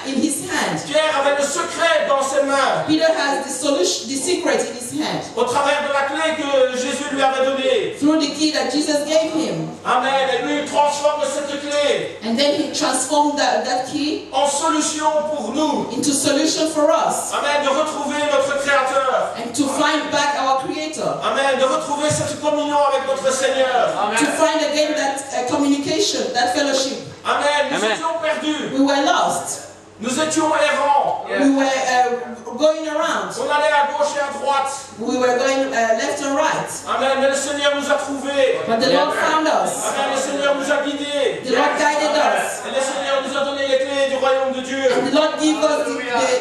in his hand. Pierre avait le secret dans ses mains. Peter has the solution, the secret in his hand. Au travers de la clé que Jésus lui avait donnée. Through the key that Jesus gave him. Amen. Et lui, il transforme cette clé And then he transformed that key en solution pour nous. into solution for us. Amen. De retrouver notre Créateur. And to find back our Creator. Amen. De retrouver cette communion avec notre Seigneur. To find again that communication, that fellowship. Amen. Nous étions perdus. We were lost. Nous étions errants. We were going around. On allait à gauche et à droite. We were going left and right. Amen. Mais le Seigneur nous a trouvés. But the Lord found us. Amen. Le Seigneur nous a guidés. The Lord guided us. Et le Seigneur nous a donné les clés du royaume de Dieu. And the Lord gave us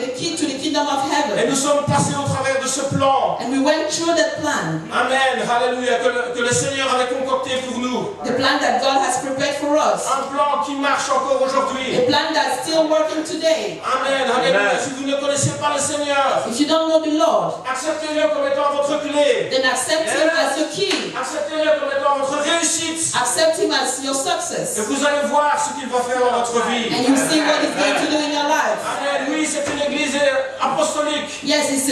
the key to the kingdom of Et heaven. nous sommes passés au travers de ce plan. And we went through that plan. Amen. Alléluia. Que le Seigneur avait concocté pour nous. The plan that God has prepared for us. Un plan qui marche encore aujourd'hui. A plan that's still working today. Amen. Alléluia. Si vous ne connaissez pas le Seigneur, If you don't know the Lord, acceptez-le comme étant votre clé. then accept Him as your key. Acceptez-le comme étant votre réussite. Accept Him as your Et success. vous allez voir ce qu'il va faire dans votre vie. And you see what He's going to do in your life. Amen. Oui, c'est une église apostolique. Yes, it's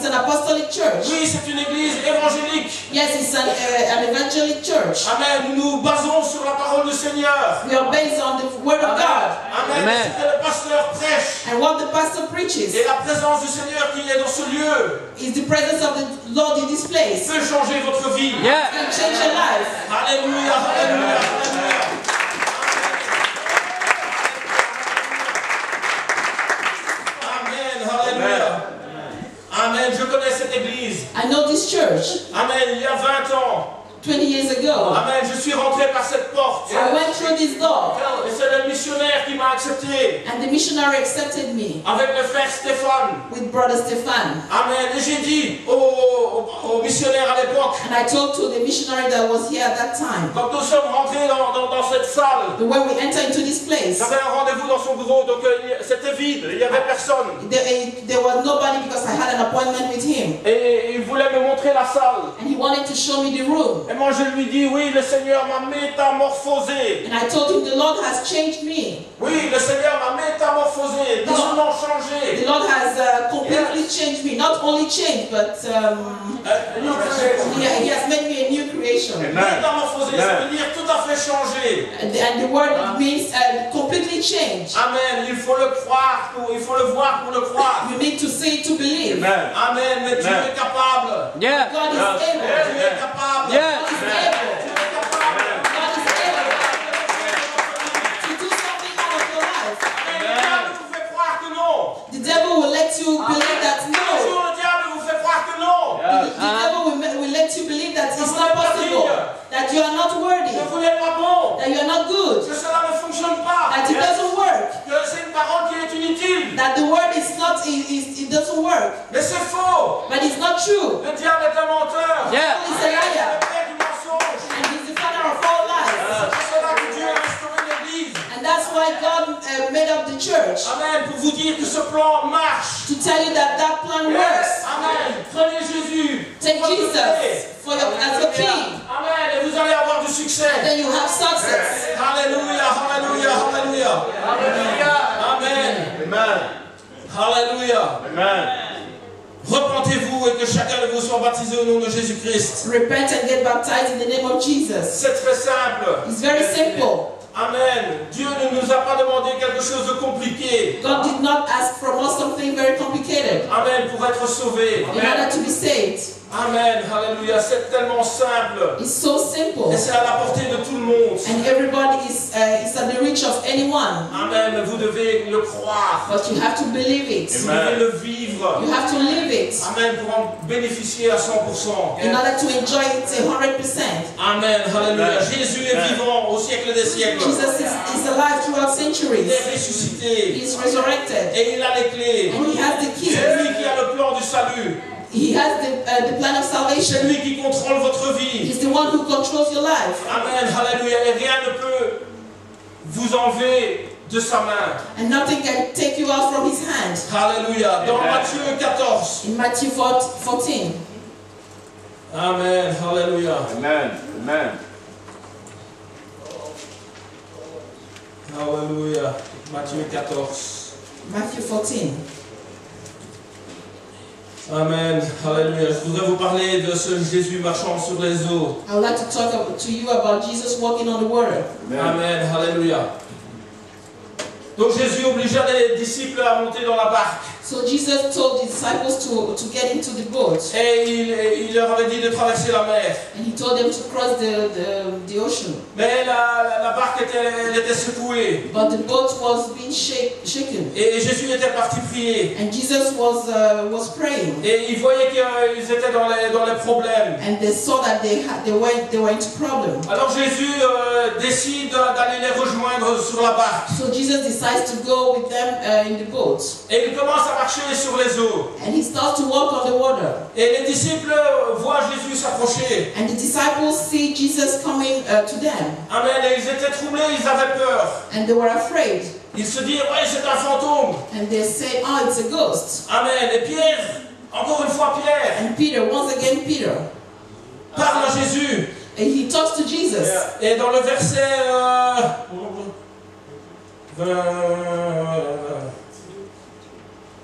an apostolic church. Oui, c'est une église évangélique. Yes, it's an evangelic church. Amen. Nous nous basons sur la parole du Seigneur. We are based on the Word of God. Amen. Amen. Ce que le pasteur prêche. And what the pastor preaches Et la présence du Seigneur qui est dans ce lieu is the presence of the Lord in this place. peut changer votre vie. Yeah. And change your life. Alléluia, alléluia, alléluia. Amen, alléluia. Amen, je connais cette église. I know this church Amen, il y a 20 ans. 20 years ago. Amen, je suis rentré par cette porte. I went through this door Et c'est le missionnaire qui m'a accepté. and the missionary accepted me Avec le frère Stéphane. with Brother Stefan. Amen. Et j'ai dit au missionnaire à l'époque, And I told to the missionary that was here at that time, quand nous sommes rentrés dans cette salle, that when we enter into this place, j'avais un rendez-vous dans son bureau, donc c'était vide, il n'y avait personne. there was nobody because I had an appointment with him. Et il voulait me montrer la salle. And he wanted to show me the room. Et moi je lui dis, oui, le Seigneur m'a métamorphosé. And I told him the Lord has changed me. Oui, le Seigneur m'a métamorphosé, totalement changé. The Lord has completely changed me. Not only changed, but he has made me a new creation. Métamorphosé, ça veut dire tout à fait changé. And the word means completely changed. Amen. Il faut le croire, il faut le voir pour le croire. You need to see it to believe. Amen. Mais Dieu est capable. Yeah. God is able. Dieu est capable. Yeah. God is able. God is able to do something out of your life. Le diable vous fait croire que non. The devil will let you believe that no. Toujours le diable vous fait croire que non. The devil will let you believe that it's not possible. That you are not worthy. Que vous n'êtes pas bon. That you are not good. Que cela ne fonctionne pas. That it doesn't work. Que c'est une parole qui est inutile. That the word is not, it doesn't work. Mais c'est faux. But it's not true. Le diable est un menteur. Yeah. He's a liar. Le père du mensonge. And he's the father of all lies. C'est pour cela que Dieu a restauré l'église. And that's why God made up the church. Amen. Pour vous dire que ce plan marche. To tell you that that plan works. Amen. Prenez Jésus. Take Votre Jesus clé. as your king. Amen. Et vous then you have success. Alléluia, alléluia, alléluia. Amen. Amen. Alléluia. Amen. Repentez-vous et que chacun de vous soit baptisé au nom de Jésus-Christ. Repent and get baptized in the name of Jesus. C'est très simple. It's very simple. Amen. Dieu ne nous a pas demandé quelque chose de compliqué. God did not ask from us something very complicated Amen. Pour être sauvé. in order to be saved. Amen. Alléluia. C'est tellement simple. It's so simple. Et c'est à la portée de tout le monde. And everybody is at the reach of anyone. Amen. Vous devez le croire. But you have to believe it. Vous devez le vivre. You have to live it Amen. Pour en bénéficier à 100%. in order to enjoy it 100%. Amen. Alléluia. Jésus est vivant au siècle des siècles. Jesus is alive throughout Il centuries. est ressuscité. He is resurrected. Et il a les clés. And he has the C'est keys. lui qui a le plan du salut. He has the plan of C'est salvation. lui qui contrôle votre vie. He's the one who controls your life. Amen. Alléluia. Et rien ne peut vous enlever de sa main. And nothing can take you out from his hand. Alléluia. Dans Matthieu 14. In Matthew 14. Amen. Alléluia. Amen. Amen. Alléluia. Matthieu 14. Matthew 14. Amen. Alléluia. Je voudrais vous parler de ce Jésus marchant sur les eaux. I would like to talk to you about Jesus walking on the water. Amen. Alléluia. Donc Jésus obligea les disciples à monter dans la barque. So Jesus told the disciples to get into the boat. Et il leur avait dit de traverser la mer. And he told them to cross the ocean. Mais la barque était secouée. But the boat was being shaken. Et Jésus était parti prier. And Jesus was praying. Et il voyait qu'ils étaient dans les problèmes. And they saw that they were into problem. Alors Jésus décide d'aller les rejoindre sur la barque. So Jesus decides to go with them in the boat. Et il commence à marcher sur les eaux. And he starts to walk on the water. Et les disciples voient Jésus s'approcher. And the disciples see Jesus coming to them. Amen. Et ils étaient troublés, ils avaient peur. And they were afraid. Ils se disent, ouais, c'est un fantôme. And they say, oh, it's a ghost. Amen. Et Pierre, encore une fois Pierre, And Peter, once again Peter, parle à Jésus. and he talks to Jesus. Et dans le verset 20,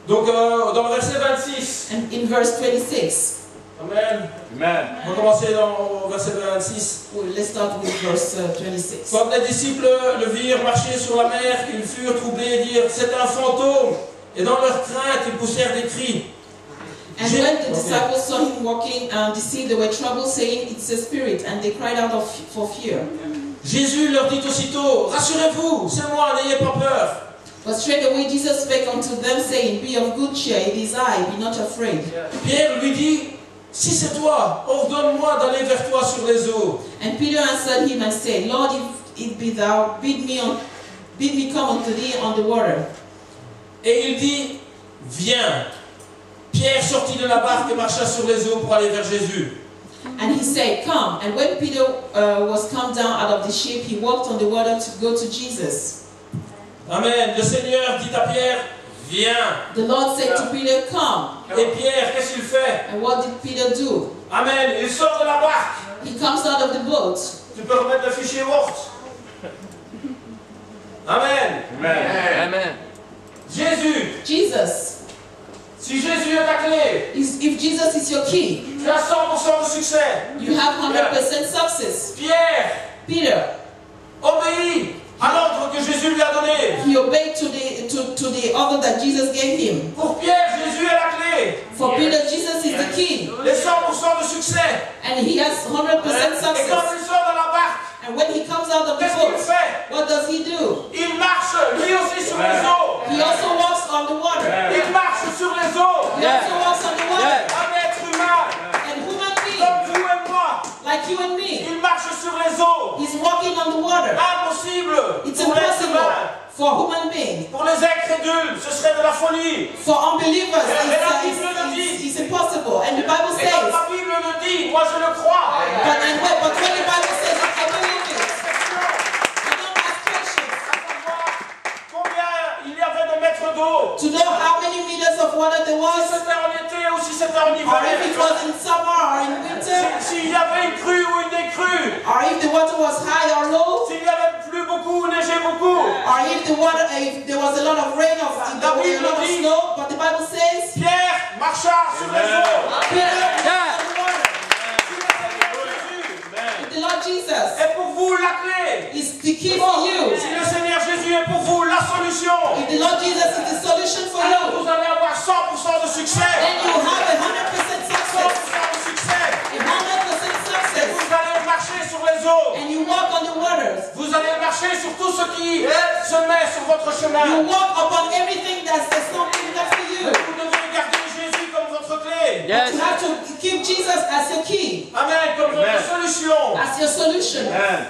donc dans le verset 26. And in verse 26, Amen. Amen. On va commencer au verset 26. let's start with verse 26. Quand les disciples le virent marcher sur la mer, ils furent troublés et dirent, c'est un fantôme. Et dans leur crainte, ils poussèrent des cris. And when the disciples saw him walking on the sea, they were troubled, saying, it's a spirit, and they cried out for fear. Jésus leur dit aussitôt, rassurez-vous, c'est moi, n'ayez pas peur. But straightway Jesus spake unto them, saying, be of good cheer, it is I, be not afraid. Pierre lui dit, si c'est toi, ordonne-moi d'aller vers toi sur les eaux. And Peter answered him and said, Lord, if it be thou, bid me come unto thee on the water. Et il dit, viens. Pierre sortit de la barque et marcha sur les eaux pour aller vers Jésus. And he said, come. And when Peter was come down out of the ship, he walked on the water to go to Jesus. Amen. Le Seigneur dit à Pierre, viens. The Lord said to Peter, come. Et Pierre, qu'est-ce qu'il fait? And what did Peter do? Amen. Il sort de la barque. He comes out of the boat. Tu peux remettre le fichier Word. Amen. Amen. Jesus. Si Jésus est ta clé, If Jesus is your key, tu as 100% de succès. you have 100% success. Pierre, Peter, obéis à l'ordre que Jésus lui a donné. he obeyed to the order that Jesus gave him. Pour Pierre, Jésus est la clé. For Peter, Jesus is the key. Les 100% de succès. And he has 100% Et quand success. il sort de la barque, And when he comes out of the qu'est-ce qu'il boat, fait? what does he do? Il marche lui aussi sur les eaux. He also walks on the water. Il marche sur les eaux. He also walks on the water. Un être humain, And human being, comme vous et moi, like you and me, il marche sur les eaux. he's walking on the water. Impossible It's pour l'être impossible humain. for human beings. Pour les incrédules, ce serait de la folie. For unbelievers, Mais it's impossible. And the Bible Et comme says, la Bible le dit, moi je le crois. but when the Bible says it, I believe it. I don't ask questions. Combien il y avait de maîtres d'eau. to know how many meters of water there Si was, c'était en été ou si c'était en or if it hiver. was in summer or in winter, S'il y avait une crue ou une décrue. or if the water was high or low, S'il y avait plu beaucoup ou neigé beaucoup. or if there was a lot of rain or if there was a lot of snow. But the Bible says, Pierre marcha sur les eaux. Peter walked Yeah. on the water. The Lord Jesus Et pour vous, la clé. is the key for you. Si le Seigneur Jésus est pour vous la solution, If the Lord Jesus is the solution for alors you, vous allez avoir 100% de succès. then you have 100% 100% success. de succès. A 100% Et success. vous allez marcher sur les eaux. And you walk on the waters. Vous allez marcher sur tout ce qui se met sur votre You chemin. walk upon everything that's not good enough for you. Vous devez garder Jésus comme votre clé. Yes. You have to keep Jesus as your key, Amen. Comme votre solution. as your solution.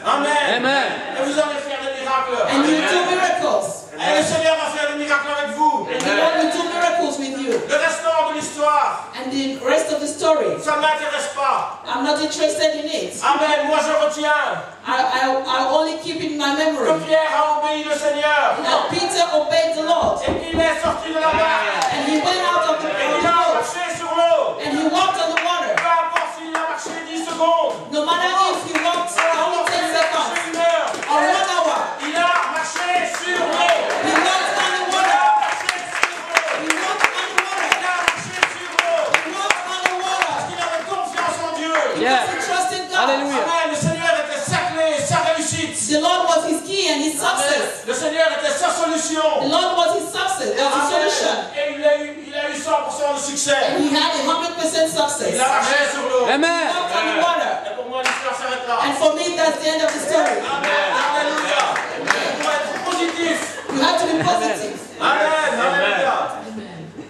Amen. Amen. Et vous allez faire des miracles. And you do miracles. Et le Seigneur va faire des miracles avec vous. And the Lord will do miracles with you. Le restant de l'histoire, And the rest of the story, ça ne m'intéresse pas. I'm not interested in it. Amen. Moi, je retiens I only keep it in my que memory. Pierre a obéi le Seigneur. That Peter obeyed the Lord. Et qu'il est sorti de la barque. And he went out of the Et qu'il a boat. marché sur l'eau. And he walked on the water. Peu importe s'il a marché 10 secondes. No matter if he walked only 10 Il a marché seconds 1 heure. or 1 hour. Il a marché sur l'eau. He walked on the Il water. a marché sur l'eau. He walked on the water. Il a marché sur l'eau. He walked on the water. Parce qu'il avait confiance en Dieu. Yeah. Because he trusted God. Hallelujah. Amen. Le Seigneur était sa clé, sa réussite. The Lord was his key and his Amen. success. Le Seigneur était sa solution. The Lord was his success. That was Amen. his solution. Et il a eu 100% de succès. And he had 100% success. Il a marché sur l'eau. He Amen. walked on the water. Et pour moi, l'histoire s'arrête là. And for me, that's the end of the story. Amen. Alléluia. Il faut être positif. You have to be positive. Amen. Alléluia.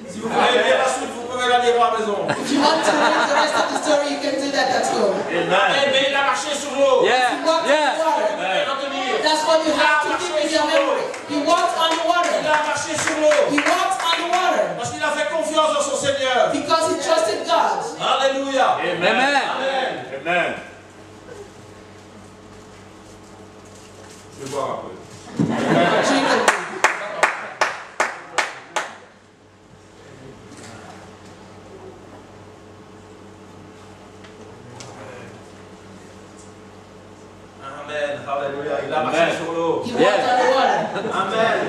Si vous voulez lire la suite, vous pouvez la lire à la maison. If you want to read the rest of the story, you can do that at home. Amen. Mais il a marché sur l'eau. Yeah. He walked on Yeah. the water. Retenir. That's what you have to keep in your memory. He walked on the Il water. a marché sur l'eau. He walked on the water Parce qu'il a fait confiance en son Seigneur. because he trusted God. Alléluia. Amen. Amen. Je vais boire un peu. Drink it. Amen. Alléluia. Il a marché sur l'eau. He walked on the water. Amen.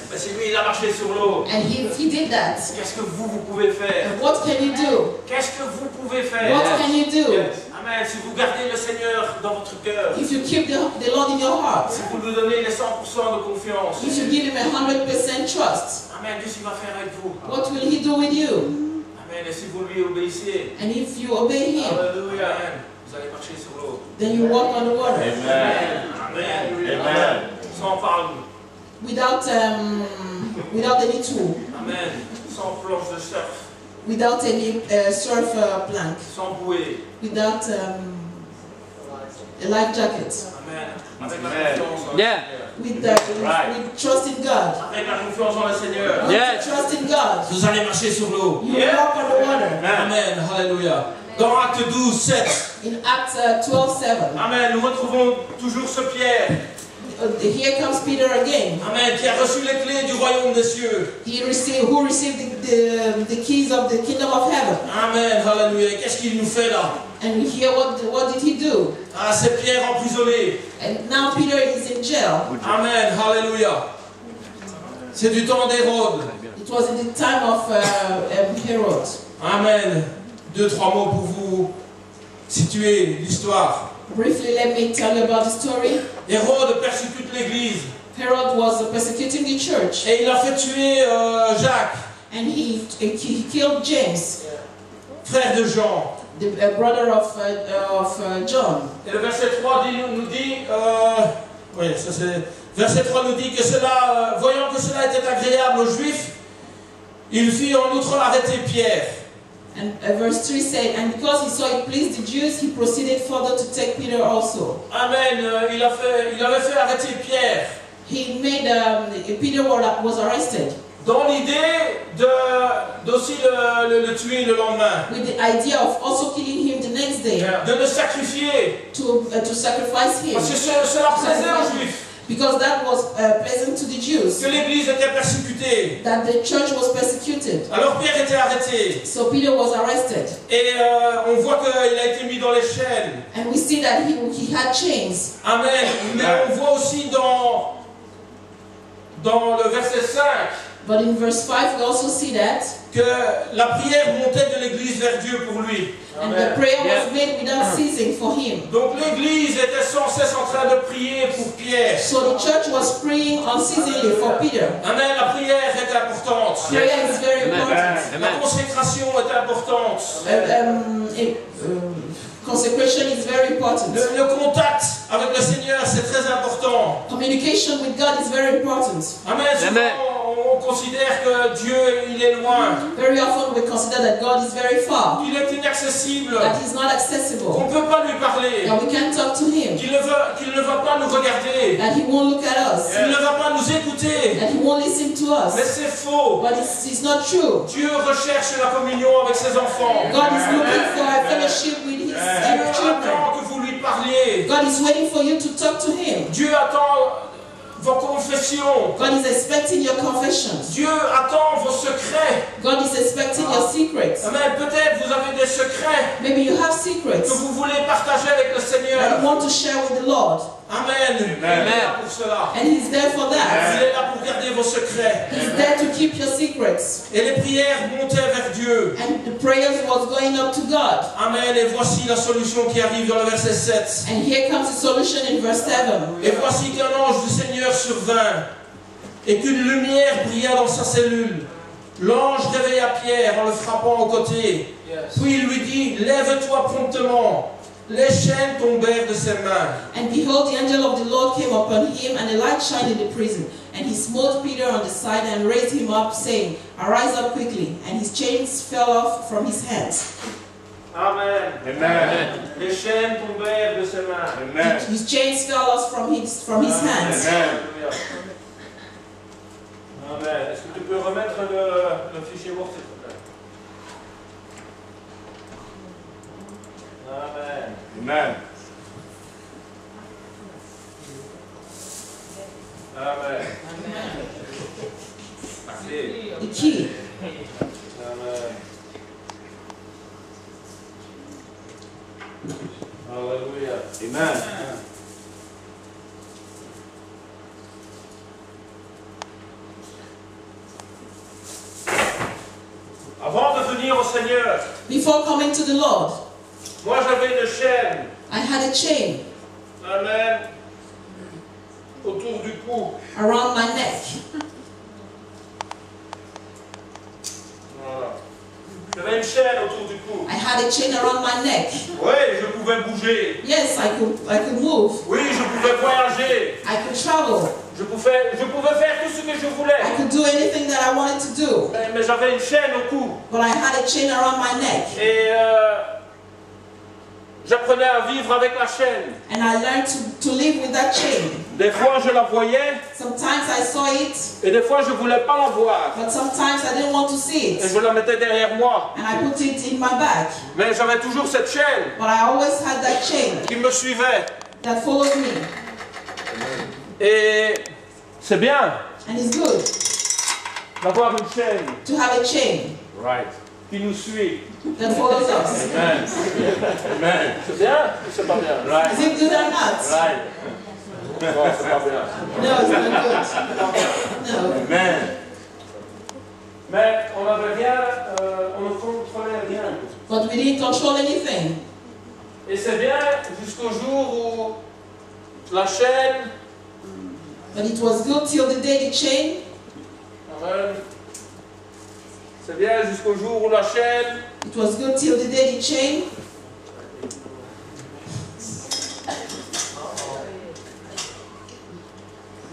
Mais c'est lui, il a marché sur l'eau. And he did that. Qu'est-ce que vous pouvez faire? And what can you do? Qu'est-ce que vous pouvez faire? What can you do? Amen. Si vous gardez le Seigneur dans votre cœur, If you keep the Lord in your heart, si vous lui donnez les 100% de confiance, if you give him 100% trust, Amen, qu'est-ce qu'il va faire avec vous? what will he do with you? Amen. Et si vous lui obéissez, And if you obey him, Alléluia, vous allez marcher sur l'eau. then you walk on the water. Amen. Amen. Sans palme. Without any tool, Amen. Sans planche de surf. without any surf plank, Sans bouée. without a life jacket, Amen. Avec la confiance en le Yeah. Seigneur. with trust in God. Avec la confiance en le Seigneur. Yes. Trust in God. Vous allez marcher sur l'eau. You walk on the water. Amen. Alléluia. Dans Acte 12, 7. In Acts 12:7, Amen. Nous retrouvons toujours ce Pierre. here comes Peter again. Amen. Qui a reçu les clés du royaume des cieux. Who received the keys of the kingdom of heaven. Amen. Alléluia. Qu'est-ce qu'il nous fait là? And here, what did he do? Ah, c'est Pierre emprisonné. And now Peter is in jail. Amen. Alléluia. C'est du temps d'Hérode. It was in the time of Herod. Amen. 2-3 mots pour vous situer l'histoire. Briefly, let me tell you about the story. Hérode persécute l'église. Herod was persecuting the church, Et il a fait tuer Jacques, and he killed James, frère de Jean. the brother of John. Et le verset 3 nous dit, oui, ça c'est, verset 3 nous dit que cela, voyant que cela était agréable aux Juifs, il fit en outre arrêter Pierre. And verse 3 said, and because he saw it pleased the Jews, he proceeded further to take Peter also. Amen. Il avait fait arrêter Pierre He made Peter was arrested dans l'idée d'aussi le tuer le lendemain, with the idea of also killing him the next day de le sacrifier, to sacrifice him. parce que cela plaisait aux Juifs. Because that was pleasant to the Jews, que l'Église était persécutée. that the church was persecuted. Alors Pierre était arrêté. So Peter was arrested. Et on voit qu'il a été mis dans les chaînes. And we see that he had chains. Amen. Mais on voit aussi dans le verset 5 But in verse 5 we also see that. que la prière montait de l'Église vers Dieu pour lui. And the prayer was made without ceasing for him. Donc l'Église était sans cesse en train de prier pour Pierre. So the church was praying unceasingly for Peter. Amen. La prière est importante. Prayer is very important. La consécration est importante. Consecration is very important. Le contact avec le Seigneur, c'est très important. Communication with God is very important. Amen. Souvent, on considère que Dieu, il est loin. Very often we consider that God is very far, Qu'il est inaccessible. that He's not Qu'on accessible, ne peut pas lui parler. that we can't talk to Him, Qu'il ne va pas nous regarder. that He won't look at us, Qu'il ne va pas nous écouter. that He won't listen to Mais us. c'est faux. But it's not true. Dieu recherche la communion avec ses enfants. God is looking for a fellowship with His Dieu children. attend que vous lui parliez. God is waiting for you to talk to Him. Dieu attend vos confessions. God is expecting your confessions. Dieu attend vos secrets. God is expecting your secrets. Amen. Peut-être vous avez des secrets Maybe you have que secrets vous voulez partager avec le that Seigneur. you want to share with the Lord. Amen. Il est là pour cela. And He's there for Il that. est là pour garder vos secrets. He's there to keep your secrets. Et les prières montaient vers Dieu. And the prayers was going up to God. Amen. Et voici la solution qui arrive dans le verset 7. And here comes the solution in verse 7. Et voici qu'un ange du Seigneur survint et qu'une lumière brilla dans sa cellule. L'ange réveilla Pierre en le frappant au côté. Puis il lui dit, lève-toi promptement. Les chaînes tombèrent de ses mains. And behold, the angel of the Lord came upon him, and a light shined in the prison. And he smote Peter on the side and raised him up, saying, Arise up quickly. And his chains fell off from his hands. Amen. Amen. Les chaînes tombèrent de ses mains. Amen. His chains fell off from his hands. Amen. Amen. Est-ce que tu peux remettre le fichier Word, s'il te plaît? Amen. Amen. Amen. Merci. The key. Amen. Alléluia. Amen. Avant de venir au Seigneur, Before coming to the Lord, moi j'avais une chaîne. I had a chain Amen. Autour du cou. around my neck. Voilà. J'avais une chaîne autour du cou. I had a chain around my neck. Oui, je pouvais bouger. Yes, I could move. Oui, je pouvais voyager. I could travel. Je pouvais faire tout ce que je I voulais. could do anything that I wanted to do. Mais j'avais une chaîne au cou. But I had a chain around my neck. Et j'apprenais à vivre avec la chaîne. And I learned to live with that chain. Des fois, je la voyais. Sometimes I saw it, Et des fois, je ne voulais pas la voir. but sometimes I didn't want to see Et it. je la mettais derrière moi. And I put it in my bag. Mais j'avais toujours cette chaîne But I always had that chain qui me suivait. that followed me. Et c'est bien And it's good d'avoir une chaîne to have a chain Right. qui nous suit. that follows us. Amen. Amen. C'est bien ou c'est pas bien? Right. Is it good or not? Right. Non, c'est pas bien. No, it's not good. No. Amen. Mais on n'avait rien, on ne contrôlait rien. But we didn't control anything. Et c'est bien jusqu'au jour où la chaîne, But it was good till the day the chain. Amen. C'est bien jusqu'au jour où la chaîne, It was good till the day the chain.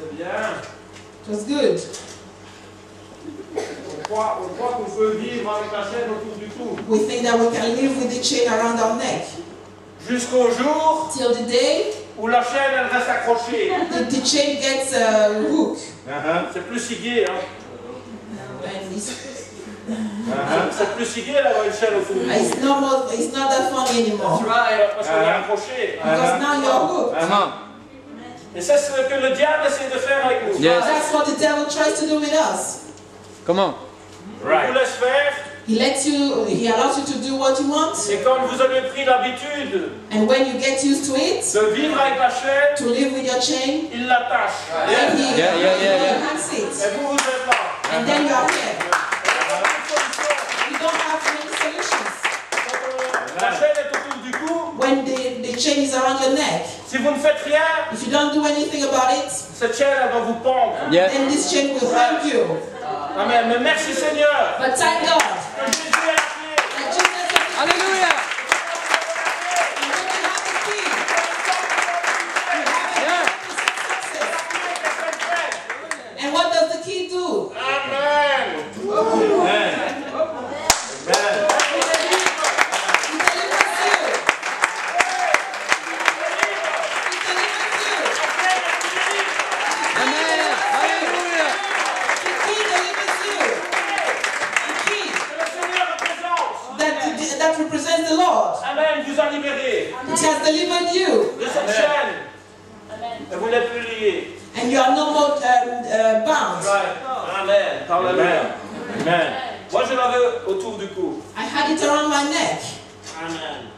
c'est bien. It was good. On croit qu'on peut vivre avec la chaîne autour du cou. We think that we can live with the chain around our neck. Jusqu'au jour Till the day où la chaîne elle reste accrochée. the chain gets a hook. C'est plus si gai, hein. And C'est plus si gai d'avoir une chaîne autour du cou. it's not that funny anymore. Parce qu'on est accroché. Because now you're hooked. Et c'est ce que le diable essaie de faire avec nous. Yes. That's what the devil tries to do with us. Comment? Il vous laisse faire. He allows you to do what you want. Et comme vous avez pris l'habitude And when you get used to it, de vivre avec la chaîne, to live with your chain, il l'attache. then he Yeah. enhances Et it. vous êtes là. And then you are here. Quand You don't have many solutions. la chaîne est autour du cou, When the chain is around your neck, si vous ne faites rien, if you don't do anything about it, cette chaîne elle va vous pendre. Yeah. then this chain will hang you. Amen. Mais merci Seigneur. But thank God Que Jésus est la clé. that Jesus is the Alléluia. and when you have the key, Yeah. and what does the key do? Amen. He delivers you. He delivers you. Amen. Alléluia. The key delivers you. The key Le Seigneur représente. that represents the Lord. Amen. Vous a libéré It has delivered you, de cette chaîne. Et vous n'êtes plus lié. and you are no more bound. Right. Amen. Alléluia. Amen. Moi je l'avais autour du cou. I had it around my neck. Amen.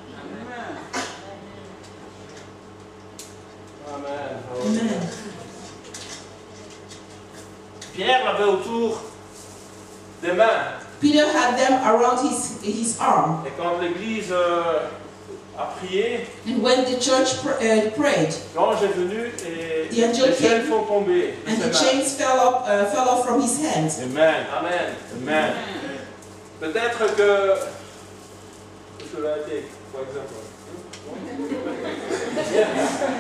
Amen. Amen. Pierre l'avait autour des mains. Peter had them around his arm. Et quand l'église a prié, And when the church prayed, l'ange est venu et The angel les chaînes came, sont tombées de and the ses mains. chains fell off from his hands. Amen. Amen. Amen. Peut-être que cela a été, par exemple.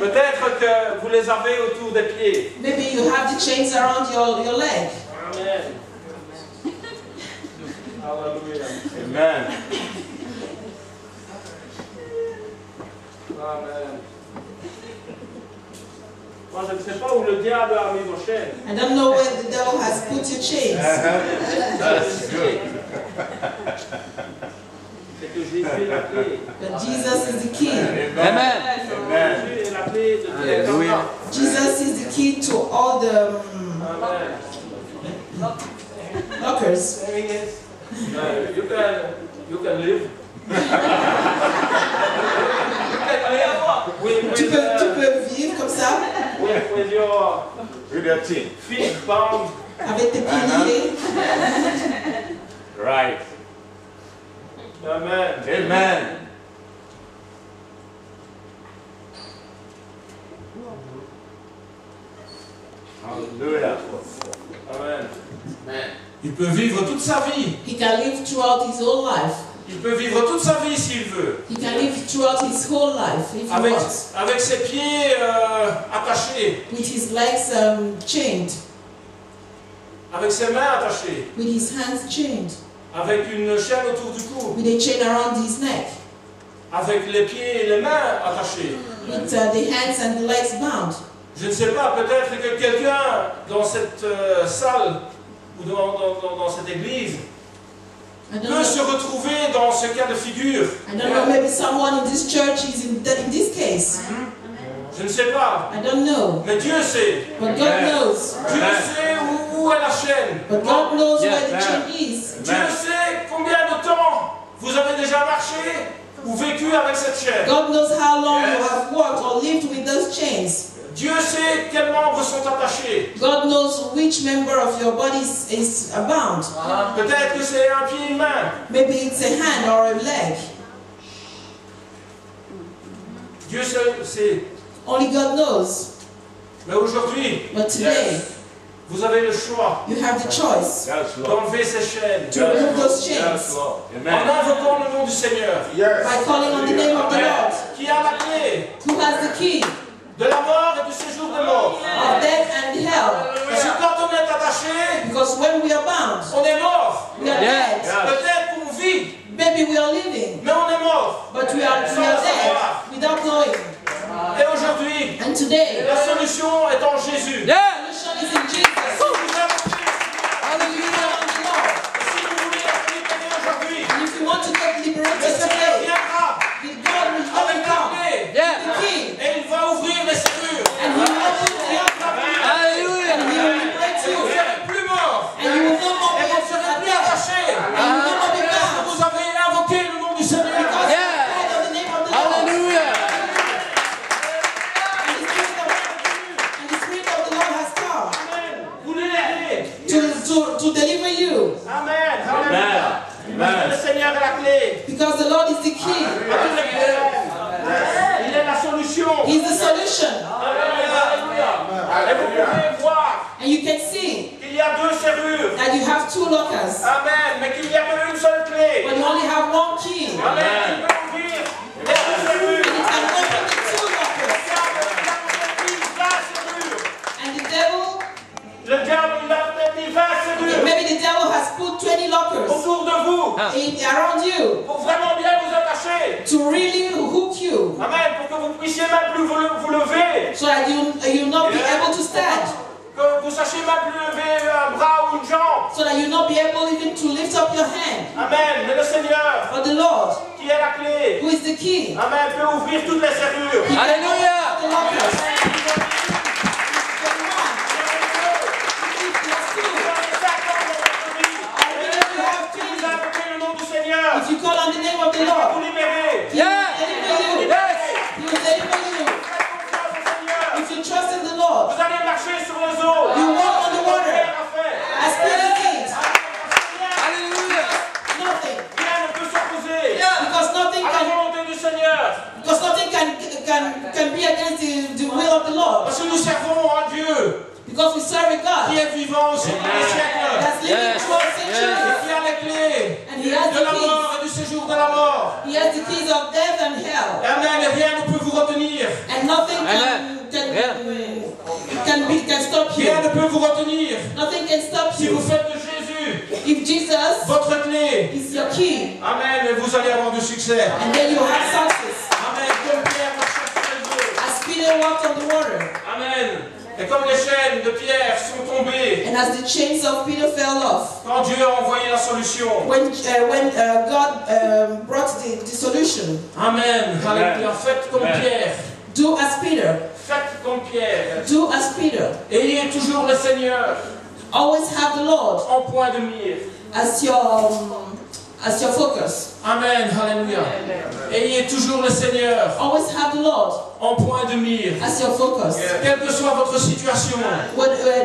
Peut-être que vous les avez autour des pieds. Maybe you have the chains around your leg. Amen. Hallelujah. Amen. Amen. Moi, je ne sais pas où le diable a mis vos chaînes. I don't know where the devil has put your chains. C'est que Jésus est la clé. But Jesus is the key. Amen. Jésus est la clé de tous les Alléluia. endroits. Jesus is the key to all the Amen. lockers. You can live. Tu peux vivre comme ça, With your feet bound. avec tes pieds liés. Right. Amen. Amen. Hallelujah. Amen. Il peut vivre toute sa vie. He can live throughout his whole life. Il peut vivre toute sa vie s'il veut. He can live throughout his whole life if he wants. Avec ses pieds attachés. With his legs chained, Avec ses mains attachées. with his hands chained, Avec une chaîne autour du cou. with a chain around his neck, Avec les pieds et les mains attachés. with the hands and the legs bound. Je ne sais pas, peut-être que quelqu'un dans cette salle ou dans cette église I don't peut se know. retrouver dans ce cas de figure. I don't know. Maybe someone in this church is in this case. Je ne sais pas. I don't know. Mais Dieu sait. But God knows. Dieu sait où est la chaîne. But God knows Yeah. where the chain is. Dieu sait combien de temps vous avez déjà marché ou vécu avec cette chaîne. God knows how long you have walked or lived with those chains. Dieu sait quels membres sont attachés. God knows which member of your body is bound. Peut-être que c'est un pied et une main. Maybe it's a hand or a leg. Dieu sait. Only God knows. Mais aujourd'hui, But today, vous avez le choix you have the choice d'enlever ces chaînes. to remove those chains En invoquant le nom du Seigneur. by calling on the name of the Lord, Qui a la clé who has the key de la mort et du séjour de mort. of death and hell. Parce que quand on est attaché, Because when we are bound, on est mort. we are Yeah. dead. Peut-être qu'on vit, Maybe we are living, mais on est mort. but we are dead without knowing. Et aujourd'hui, And today, la solution est en Jésus. Yeah. the solution is in Jesus. Si vous avez Christ, Hallelujah. On the Lord. si vous voulez être libéré aujourd'hui, And if you want to get le liberated Seigneur today, viendra God will avec la come clé Yeah. the key, et il va ouvrir les serrures. and He will open to deliver you. Amen. Alléluia. Parce que le Seigneur est la clé. Because the Lord is the key. Il est la solution. He's the solution. Alléluia. Et vous pouvez voir And you can see qu'il y a deux serrures. that you have two lockers, Amen. Mais qu'il n'y a qu'une seule clé. but you only have one key. Amen. Tu peux ouvrir les deux serrures. And open the two lockers. And the devil, Le diable, il a peut-être mis 20 serrures maybe the devil has put 20 lockers autour de vous around you pour vraiment bien vous attacher. to really hook you, Amen. Pour que vous puissiez même plus vous lever. so that you'll not be able to stand, Que vous sachiez même plus lever un bras ou une jambe. so that you'll not be able even to lift up your hand. Amen. Mais le Seigneur, But the Lord, qui est la clé, who is the key, Amen, peut ouvrir toutes les serrures. He can Alléluia. open the lockers. If you call on the name of the Lord, Vous libérez. He will deliver you. Yes. He will deliver you. If you trust in the Lord, Vous allez marcher sur les eaux. you walk on the water as Peter did. Alléluia. Nothing, Rien ne peut s'opposer because nothing à la can, volonté du Seigneur. because nothing can be against the will of the Lord. Parce que nous servons un Dieu Because we serve a God qui est vivant au siècle des siècles. that's living Yes. 12 Et centuries, qui a les clés and He has de the la keys. mort et du séjour de la mort. He has the keys of death and hell, Amen. Et rien ne peut vous retenir. and nothing Amen. can stop you. Rien ne peut vous retenir. Nothing can stop Si vous you. faites de Jésus If Jesus votre clé, is your key, Amen, et vous allez avoir du succès. and then you have success. Amen. Comme Pierre marchait sur les eaux. As Peter walked on the water, Amen. Et comme les chaînes de Pierre sont tombées, and as the chains of Peter fell off, quand Dieu a envoyé la solution. when God brought the solution, Amen. Alléluia. Faites comme Pierre. do as Peter. Faites comme Pierre. Do as Peter. Ayez toujours le Seigneur Always have the Lord en point de mire. as your focus. Amen. Alléluia. Ayez toujours le Seigneur Always have the Lord en point de mire. as your focus. Quelle que soit votre situation,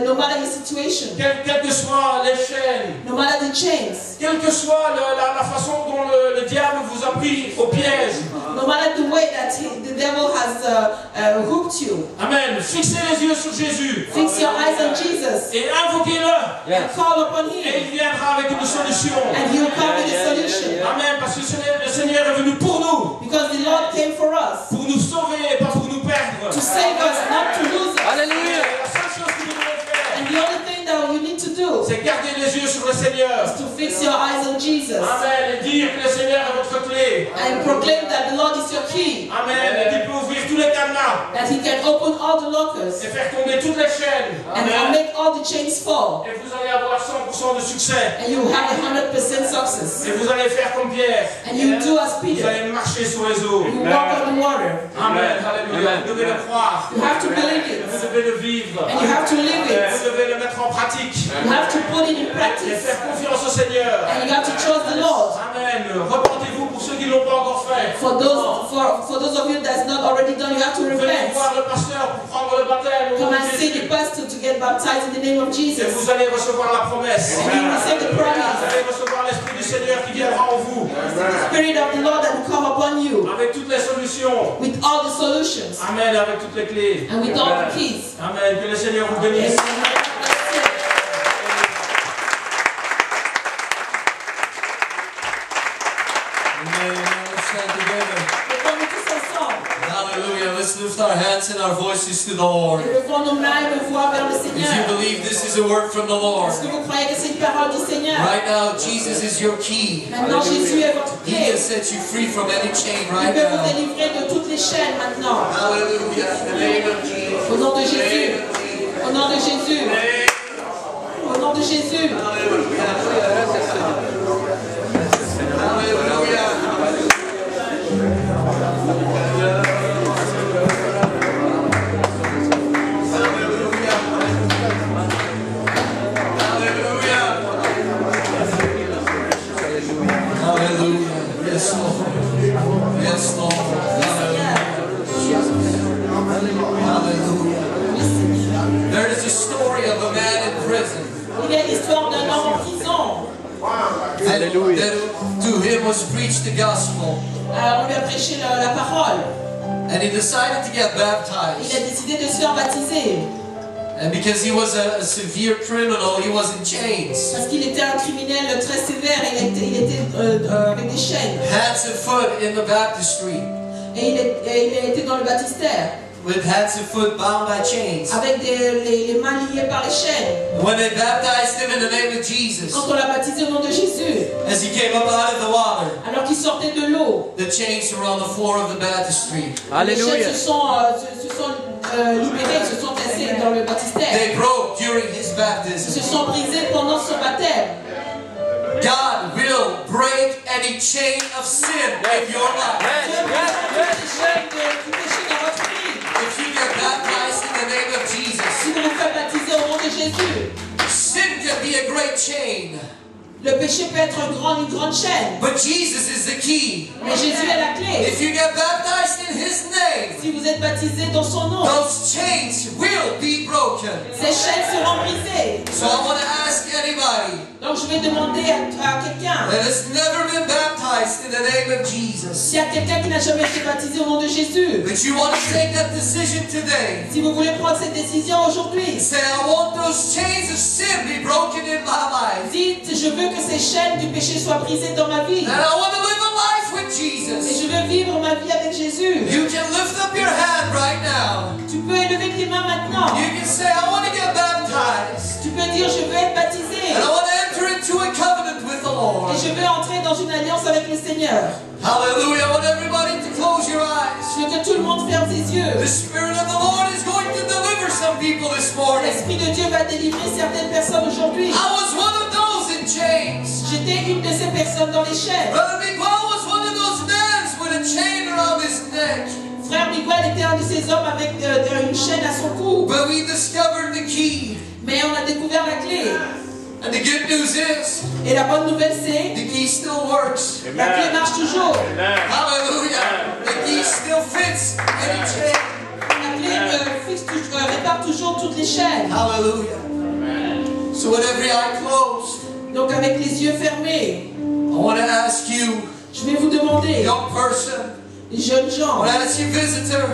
No matter your situation, quelles que soient les chaînes, no matter the chains, quelle que soit la façon dont le diable vous a pris au piège. no matter the way that the devil has hooked you, Amen. Fixez les yeux sur Jésus fix your eyes on Jesus et invoquez-le. and call upon Et Him, il viendra avec une solution. and He will come with a solution. Amen. Parce que le Seigneur est venu pour nous, Because the Lord came for us, pour nous sauver et pas pour nous perdre. to save us, not to lose us. Alléluia. La seule chose que vous devez faire, And the only thing that you need to do c'est garder les yeux sur le Seigneur. is to fix your eyes on Jesus Amen. Et dire que le Seigneur est votre clé. and proclaim that the Lord is your key, Amen. Et qu'il peut ouvrir tous les cadenas that He can open all the lockers et faire tomber toutes les chaînes. and make all the chains fall, Et vous allez avoir 100% de succès. and you will have 100% success. Et vous allez faire comme Pierre. And you do as Vous Peter. allez marcher sur les eaux. You walk on the water. Amen. Alléluia. Amen. Vous devez le croire. You have to believe Vous it. devez le vivre. And you have to live Vous it. devez le mettre en pratique. You have to put it in Et practice. faire confiance au Seigneur. And you have to trust the Lord. Amen. Repentez-vous pour ceux qui ne l'ont pas encore fait. For those of you that's not already done, you have to Venez repent. voir le pasteur pour prendre le baptême. Au nom Come de and see Jésus. the pastor to get baptized in the name of Et Jesus. vous allez recevoir la promesse. And you receive the Vous promise. allez recevoir l'Esprit du Seigneur qui viendra en vous. The Spirit of the Lord that will come upon you Avec toutes les solutions. with all the solutions Amen. Avec toutes les clés. and with all the keys. Amen. Que le Seigneur vous bénisse. Amen. Let's stand together. Levons-nous tous ensemble. Hallelujah. Let's lift our hands and our voices to the Lord. Et levons nos mains et nos voix vers le If you Seigneur. believe this is a word from the Lord, Est-ce que vous croyez que c'est une parole du Seigneur? right now Jesus is your key. Maintenant, Jésus est votre He clé. has set you free from any chain Il right peut vous now. délivrer de toutes les chaînes maintenant. Hallelujah. In the name of Jesus. Au nom de Jésus. Au nom de Jésus. Au nom de Jésus. Hallelujah. Yes, Lord. Yes, Lord. Hallelujah. There is a story of a man in prison. Il y a l'histoire d'un homme was preached the gospel. On lui a prêché la parole. And he decided to get Il baptized. a décidé de se faire baptiser. And because he was a severe criminal, he was in chains. Parce qu'il était un criminel très sévère, il était avec des chaînes. Hands and foot in the baptistry. Et il a été dans le baptistère. With hands and foot bound by chains. Avec les mains liées par les chaînes. And when they baptized him in the name of Jesus, Quand on l'a baptisé au nom de Jésus, as he came up out of the water, alors qu'il sortait de l'eau, the chains were on the floor of the baptistry. les chaînes se sont libérées, se sont cassées dans le baptistère. They broke during his Ils se baptism. sont brisées pendant son baptême. God will break any chain of sin in your life. Dieu brise toutes les chaînes du péché dans votre vie. If you get baptized in the name of Jesus, Si vous vous faites baptiser au nom de Jésus, sin can be a great chain, le péché peut être une grande chaîne. but Jesus is the key. Mais Jésus est la clé. If you get baptized in his name, Si vous êtes baptisé dans son nom, those chains will be broken. ces chaînes seront brisées. So I want to ask anybody Donc je vais demander à quelqu'un, that has never been baptized in the name of Jesus, s'il y a quelqu'un qui n'a jamais été baptisé au nom de Jésus, that you want to take that decision today. si vous voulez prendre cette décision aujourd'hui, Say, I want those chains of sin be broken in my life. dites, je veux que ces chaînes du péché soient brisées dans ma vie. And I want to live a life with Et Jesus. je veux vivre ma vie avec Jésus. You can lift up your hand right now. Tu peux élever tes mains maintenant. You can say, I want to get baptized. Tu peux dire, je veux être baptisé. And I want to enter into a covenant with the Lord. Et je veux entrer dans une alliance avec le Seigneur. Hallelujah. I want everybody to close your eyes. Je veux que tout le monde ferme ses yeux. The Spirit of the Lord is going to deliver some people this morning. L'Esprit de Dieu va délivrer certaines personnes aujourd'hui. I was one of those in chains. J'étais une de ces personnes dans les chaînes. Brother Miguel was one of those men with a chain around his neck. Frère Miguel était un de ces hommes avec une chaîne à son cou. But we discovered the key. Mais on a découvert la clé. And the good news is, Et la bonne nouvelle c'est, the key still works. la clé marche toujours. Hallelujah. The key still fits any chain. La clé répare toujours toutes les chaînes. Hallelujah. So with every eye closed, Donc avec les yeux fermés, I want to ask you, je vais vous demander, young person, les jeunes I gens, want to ask you, visitor,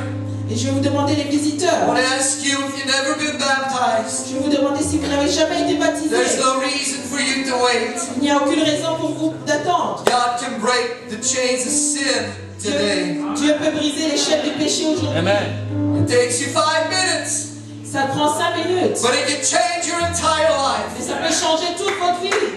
et je vais vous demander les I visiteurs, want to ask you if you've never been baptized. je vais vous demander si vous n'avez jamais été baptisé. There's no reason for you to wait. Il n'y a aucune raison pour vous d'attendre. God can break the chains of sin today. Dieu peut briser les chaînes du péché aujourd'hui. It takes you 5 minutes, Ça prend 5 minutes. but it can change your entire life. Mais ça peut changer toute votre vie.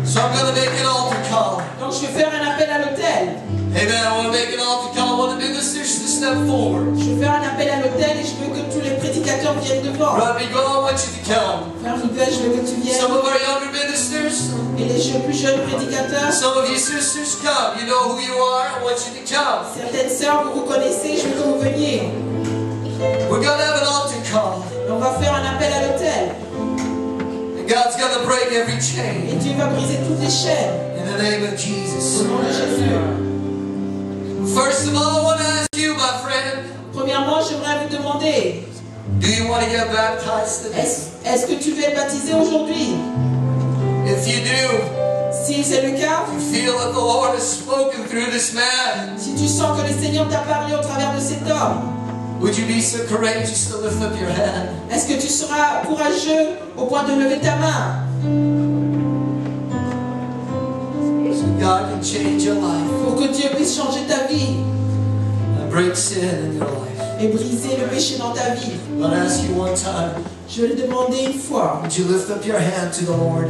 So I'm going to make an altar call. Donc je vais faire un appel à l'autel. Amen. I want to make an altar call. I want the ministers to step forward. Je vais faire un appel à l'autel et je veux que tous les prédicateurs viennent devant. Brother Miguel, I want you to come. Frère Miguel, je veux que tu viennes. Some of our younger ministers, Et les plus jeunes prédicateurs, some of you sisters, come. You know who you are. I want you to come. certaines sœurs, vous vous connaissez, je veux que vous veniez. We're going to have an altar call. On va faire un appel à l'autel. And God's going to break every Et chain Dieu va briser toutes les chaînes. in the name of Au Jesus. nom de Jésus. First of all, I want to ask you, my friend, Premièrement, j'aimerais vous demander, do you want to get baptized today? est-ce que tu veux être baptisé aujourd'hui? If you do, Si c'est le cas, you feel that the Lord has spoken through this man, si tu sens que le Seigneur t'a parlé au travers de cet homme, would you be so courageous to lift up your hand? est-ce que tu seras courageux au point de lever ta main So God can change your life pour que Dieu puisse changer ta vie and break sin in your life. et briser le péché dans ta vie? I'm going to ask you one time, Je vais le demander une fois. would you lift up your hand to the Lord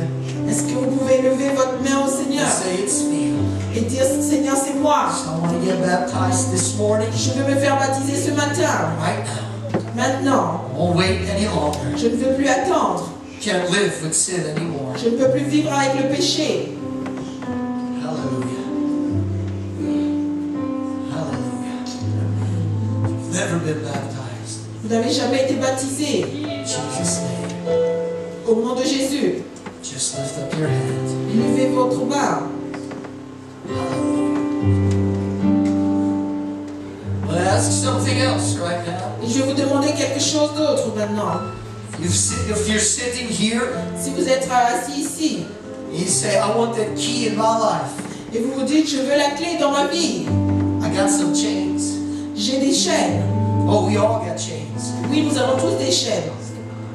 Est-ce que vous pouvez lever votre main au Seigneur and say, it's me. et dire, Seigneur, c'est moi. So I want to get baptized this morning, Je veux me faire baptiser ce matin. right now. Maintenant, I won't wait any longer. je ne veux plus attendre. Can't live with sin anymore. Je ne peux plus vivre avec le péché. Hallelujah. Hallelujah. You've never been baptized. Vous n'avez jamais été baptisé. In Jesus' name. Au nom de Jésus, Just lift up your hand. levez votre main. Hallelujah. I want to ask something else right now. Et je vais vous demander quelque chose d'autre maintenant. If you're sitting here, Si vous êtes assis ici you say, I want that key in my life. Et vous vous dites, je veux la clé dans ma vie. I got some chains. J'ai des chaînes. Oh, we all got chains. Oui, nous avons tous des chaînes.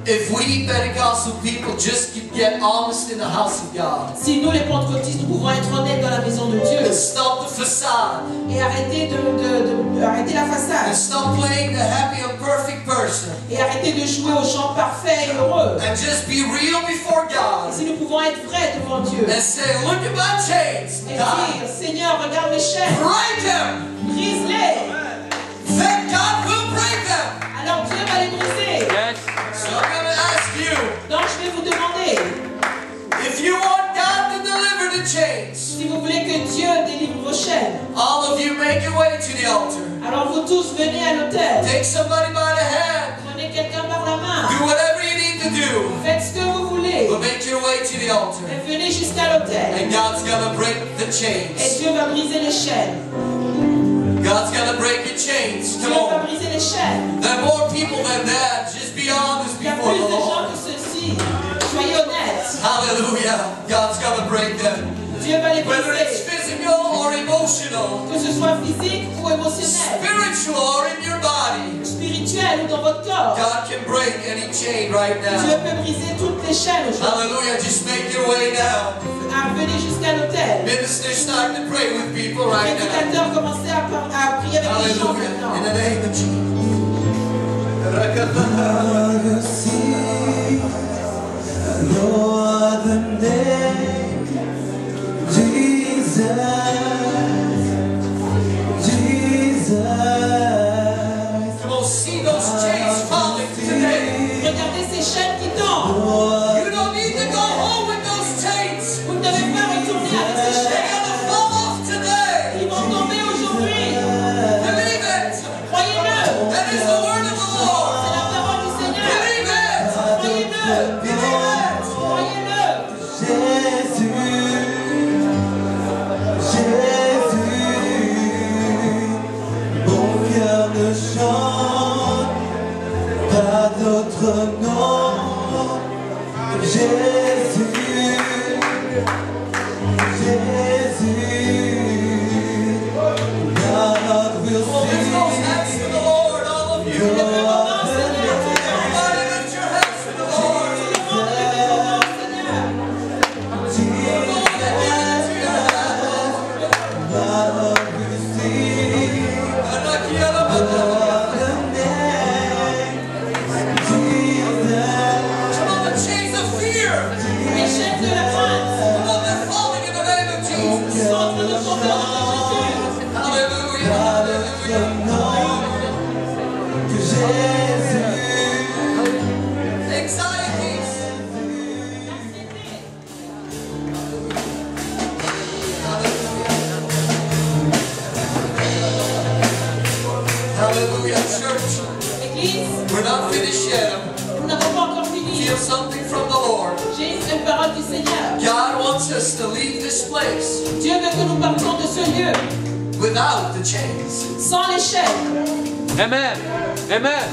If we Pentecostal people just could get honest in the house of God Si nous, les pentecôtistes, nous pouvons être honnêtes dans la maison de Dieu and stop the facade et arrêter arrêter la and façade stop playing the happy and perfect person et arrêter de jouer au chant parfait et heureux. and just be real before Et God si nous pouvons être vrais devant Dieu and say, look at my chains, et God, dire, Seigneur, regarde mes chaînes, break them, brise-les. then God will break them. Alors Dieu va les briser. Yes. So I'm going to ask you, Donc je vais vous demander, if you want God to deliver the chains, si vous voulez que Dieu délivre vos chaînes, all of you make your way to the altar. alors vous tous venez à l'autel. Take somebody by the hand. Prenez quelqu'un par la main. Do whatever you need to do. Faites ce que vous voulez. But make your way to the altar. Et venez jusqu'à l'autel. And God's gonna break the Et chains. Dieu va briser les chaînes. God's gonna break your chains. Dieu Come va on. briser les chaînes. There are more people than that. Just be honest Il y a before plus the de gens Lord. que ceux-ci. Soyez honnêtes. Hallelujah. God's gonna break them. Dieu va les Whether it's briser. physical or emotional, Que ce soit physique ou émotionnel. spiritual or in your body, Spirituel ou dans votre corps. God can break any chain right Dieu now. peut briser toutes les chaînes aujourd'hui. Hallelujah. Just make your way now. Ah, venez jusqu'à l'autel. Ministers start to pray with people right now. Prédicateurs, commencez à prier avec les gens Hallelujah. In maintenant. the name of Jesus. No other name, Jesus, Jesus. Come on, see those chains falling today. Regardez ces chaînes qui tombent. You don't need to go home with those chains. Vous ne devez pas retourner avec ces They're chaînes. gonna fall off today. Ils vont tomber aujourd'hui. Believe it. Croyez-le. That is the word of the Lord. C'est la parole du Seigneur. Believe it. Croyez-le. Believe it. Croyez-le. Jésus, Jésus, mon cœur ne chante pas d'autre nom. Jésus, Jésus, God will Come on, lift those hands sing to the Lord, all of you. your Everybody lift your hands to the Lord. Come on, the chains of fear. Les chaînes de la crainte Come on, they're falling in the name of Jesus. sont en train de tomber au nom de Jésus. Hallelujah. Hallelujah. Anxieties. Hallelujah, church. Église, We're not finished yet. nous n'avons pas encore fini. Feel something from the Lord. J'ai une parole du Seigneur. God wants us to leave this place Dieu veut que nous partions de ce lieu without the chains. sans les chaînes. Amen. Amen.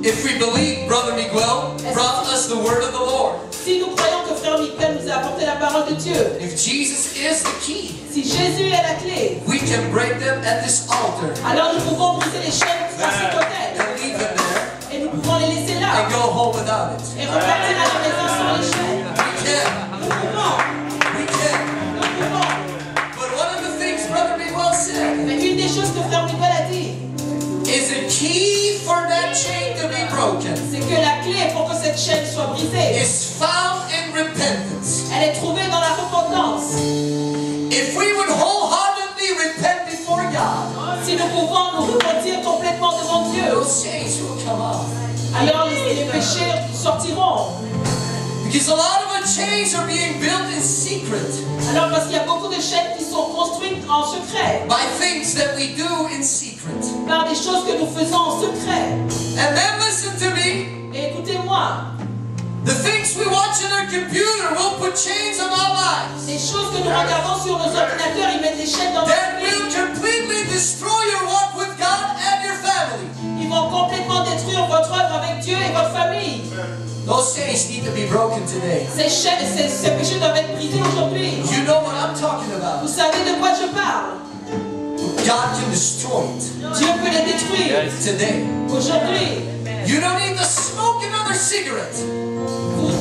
If we believe Brother Miguel brought us the word of the Lord, Si nous croyons que frère Michael nous a apporté la parole de Dieu, if Jesus is the key, si Jésus est la clé, we can break them at this altar alors nous pouvons briser les chaînes à cet autel and leave them there et nous pouvons les laisser là and go home without it. et repartir à la maison sans les chaînes. We can. Nous pouvons, We can. nous pouvons. But one of the things Brother Miguel said Mais une des choses que frère Michael a dit, is a key for that chain to be broken c'est que la clé pour que cette chaîne soit brisée, is found in repentance. elle est trouvée dans la repentance. If we would wholeheartedly repent before God, Si nous pouvons nous repentir complètement devant Dieu, those chains will come off. alors les péchés sortiront. Because a lot of our chains are being built in secret Alors parce qu'il y a beaucoup de chaînes qui sont construites en secret, by things that we do in secret. par des choses que nous faisons en secret. And then listen to me, Et écoutez-moi, the things we watch on our computer will put chains on our lives. les choses que nous regardons sur nos ordinateurs, ils mettent des chaînes dans notre That will vie. completely destroy your walk with God and your family. Ils vont complètement détruire votre œuvre avec Dieu et votre famille. Those chains need to be broken today. Ces péchés doivent être brisés aujourd'hui. You know what I'm talking about. Vous savez de quoi je parle? God can destroy it Dieu peut les détruire today. aujourd'hui. You don't need to smoke another cigarette.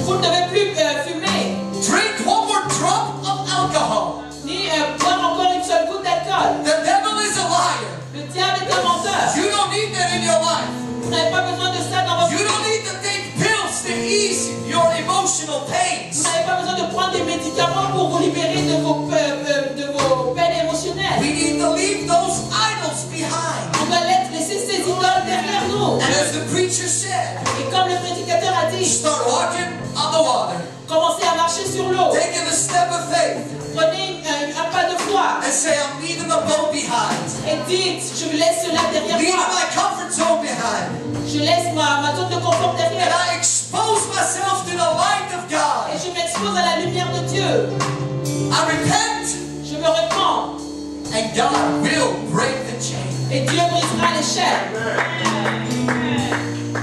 Vous ne devez plus fumer, Drink one more drop of alcohol. ni boire encore une seule goutte d'alcool. The devil is a liar. Le diable est un menteur. You don't need that in your life. Vous n'avez pas besoin de ça dans votre You vie. don't need to take pills to ease your emotional Vous pains. n'avez pas besoin de prendre des médicaments pour vous libérer de vos peines émotionnelles. We need to leave those idols behind. On doit laisser ces idoles derrière nous. And as the preacher said, Et comme le prédicateur a dit, start walking on the water. commencez à marcher sur l'eau. Taking a step of faith Prenez un pas de foi and say, I'm leaving the boat behind. et dites, je laisse cela derrière Leaving moi. my comfort zone behind. Je laisse ma zone de confort And derrière. I expose myself to the light of Et God. je m'expose à la lumière de Dieu. I repent. Je me repens. And God will break the chain. Et Dieu brisera les chaînes.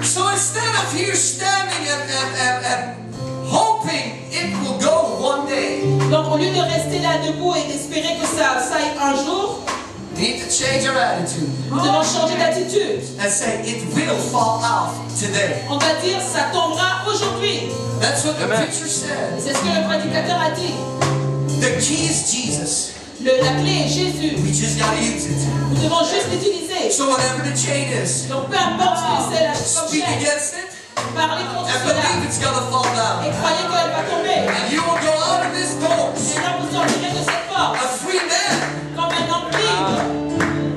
So instead of here standing and hoping it will go one day, Donc au lieu de rester là debout et d'espérer que ça aille un jour, we need to change our attitude nous devons changer d'attitude. and say it will fall off today. On va dire, ça tombera aujourd'hui. That's what the Amen. preacher Et said. c'est ce que le prédicateur a dit. The key is Jesus. La clé est Jésus. We just gotta use it. Nous devons juste l'utiliser. So whatever the chain is, Donc peu importe ce que c'est la comme speak chaîne, against it parlez contre and cela. believe it's gonna fall Et down. croyez qu'elle va tomber. And you will go out of this door Et là vous sortirez de cette porte a free man, comme un homme libre.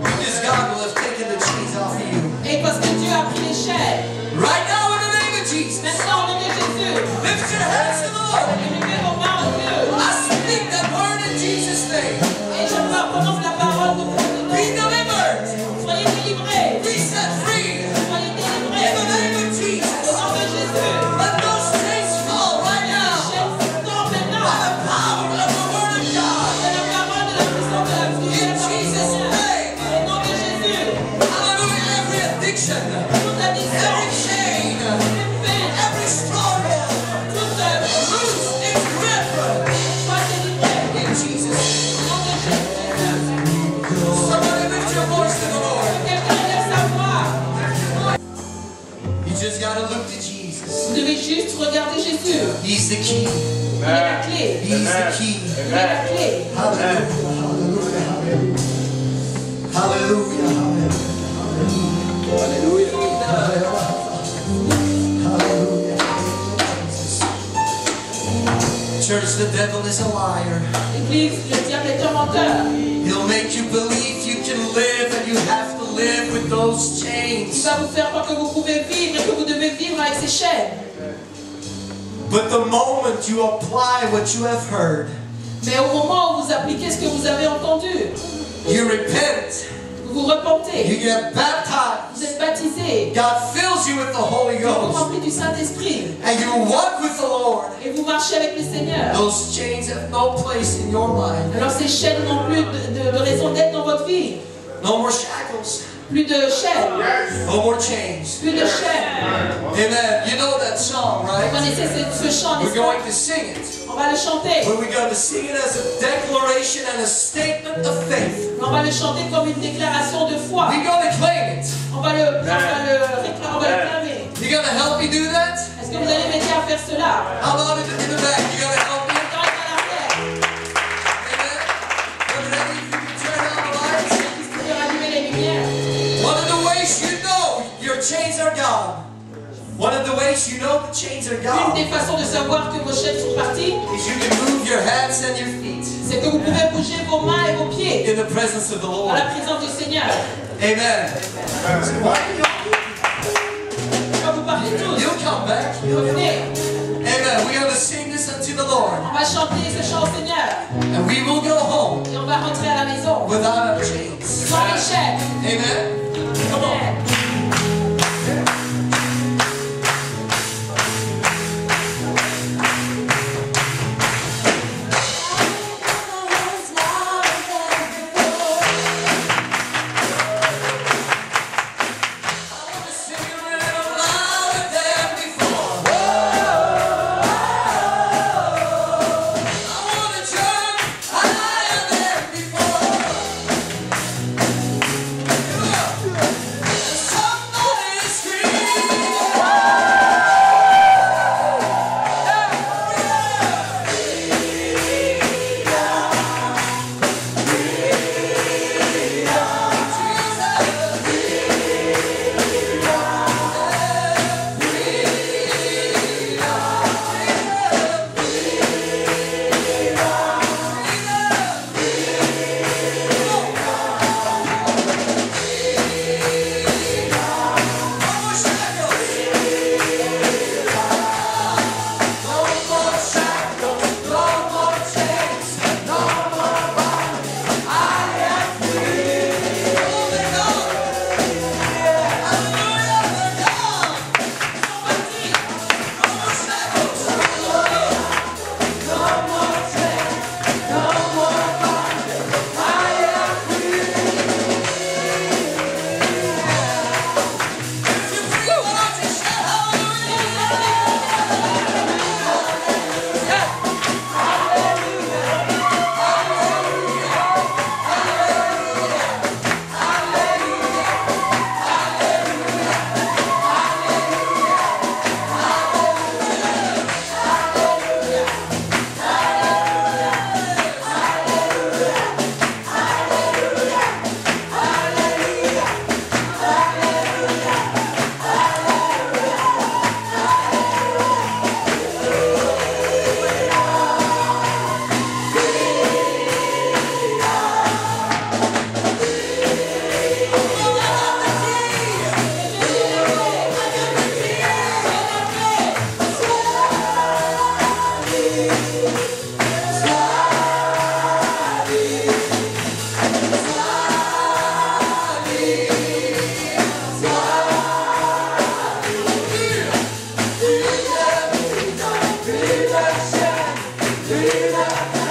because God will have taken the chains off of you. Et parce que Dieu a pris les chaînes. Right now in the name of Jesus, Maintenant au nom de Jésus, lift your hands to the Lord. élevez vos mains à Dieu. I speak that word in Jesus' name. Et je prononce la parole de Be delivered. soyez délivrés. Be set free. Soyez In the délivrés. name of Au Jesus. nom de Jésus. Let those chains fall right Les now. chaînes tombent By maintenant. the power of the word of God. C'est la parole de la puissance de la In Jesus' name. Au nom de Jésus. Hallelujah. Every addiction, Toute addiction, every chain, toute peine, every stronghold, toute loose its grip. soit délivrée. In Jesus' name. Au nom de Jésus. Somebody lift your voice to the Lord. Quelqu'un lève sa voix. You just gotta look to Jesus. Vous devez juste regarder Jésus. He's the key. Il est la clé. He's the key. Il est la clé. Hallelujah. Hallelujah. Hallelujah. Hallelujah. Church, the devil is a liar. Église, le diable est un menteur. He'll make you believe you can live and you have to live with those Il chains. va vous faire croire que vous pouvez vivre et que vous devez vivre avec ces chaînes. But the moment you apply what you have heard, Mais au moment où vous appliquez ce que vous avez entendu, you repent, vous vous repentez, you get vous baptized, êtes baptisé, God fills you with the Holy vous vous Ghost, remplis du Saint-Esprit and you walk with the Lord. et vous marchez avec le Seigneur. Those chains have no place in your life. Alors ces chaînes n'ont plus de raison d'être dans votre vie. No more shackles, Plus de chaînes, no more chains. plus de chaînes. Amen. You know that song, Vous right? connaissez ce chant, We're n'est-ce pas? going to sing it. On va le chanter. But we're going to sing it as a declaration and a statement of faith. On va le chanter comme une déclaration de foi. We're going to claim it. On va le clamer. You going to help me do that? Est-ce que vous allez m'aider à faire cela? How about in the back? You going to help me? Grâce à l'arrière. Amen. Brother Eddie, if you can turn on the lights. Vous pouvez rallumer les lumières. One of the ways you know your chains are gone. One of the ways you know the chains are Une gone des façons de savoir que vos chaînes sont parties, is you can move your hands and your feet c'est que vous pouvez bouger vos mains et vos pieds in the presence of the dans Lord. la présence du Seigneur. Amen. Quand vous partez tous, You'll come back. revenez. Amen. We're going to sing this unto the Lord. On va chanter ce chant au Seigneur. And we will go home Et on va rentrer à la maison. without our chains. Sans les chaînes. Amen. Come on. Amen. Sing a little louder than before. la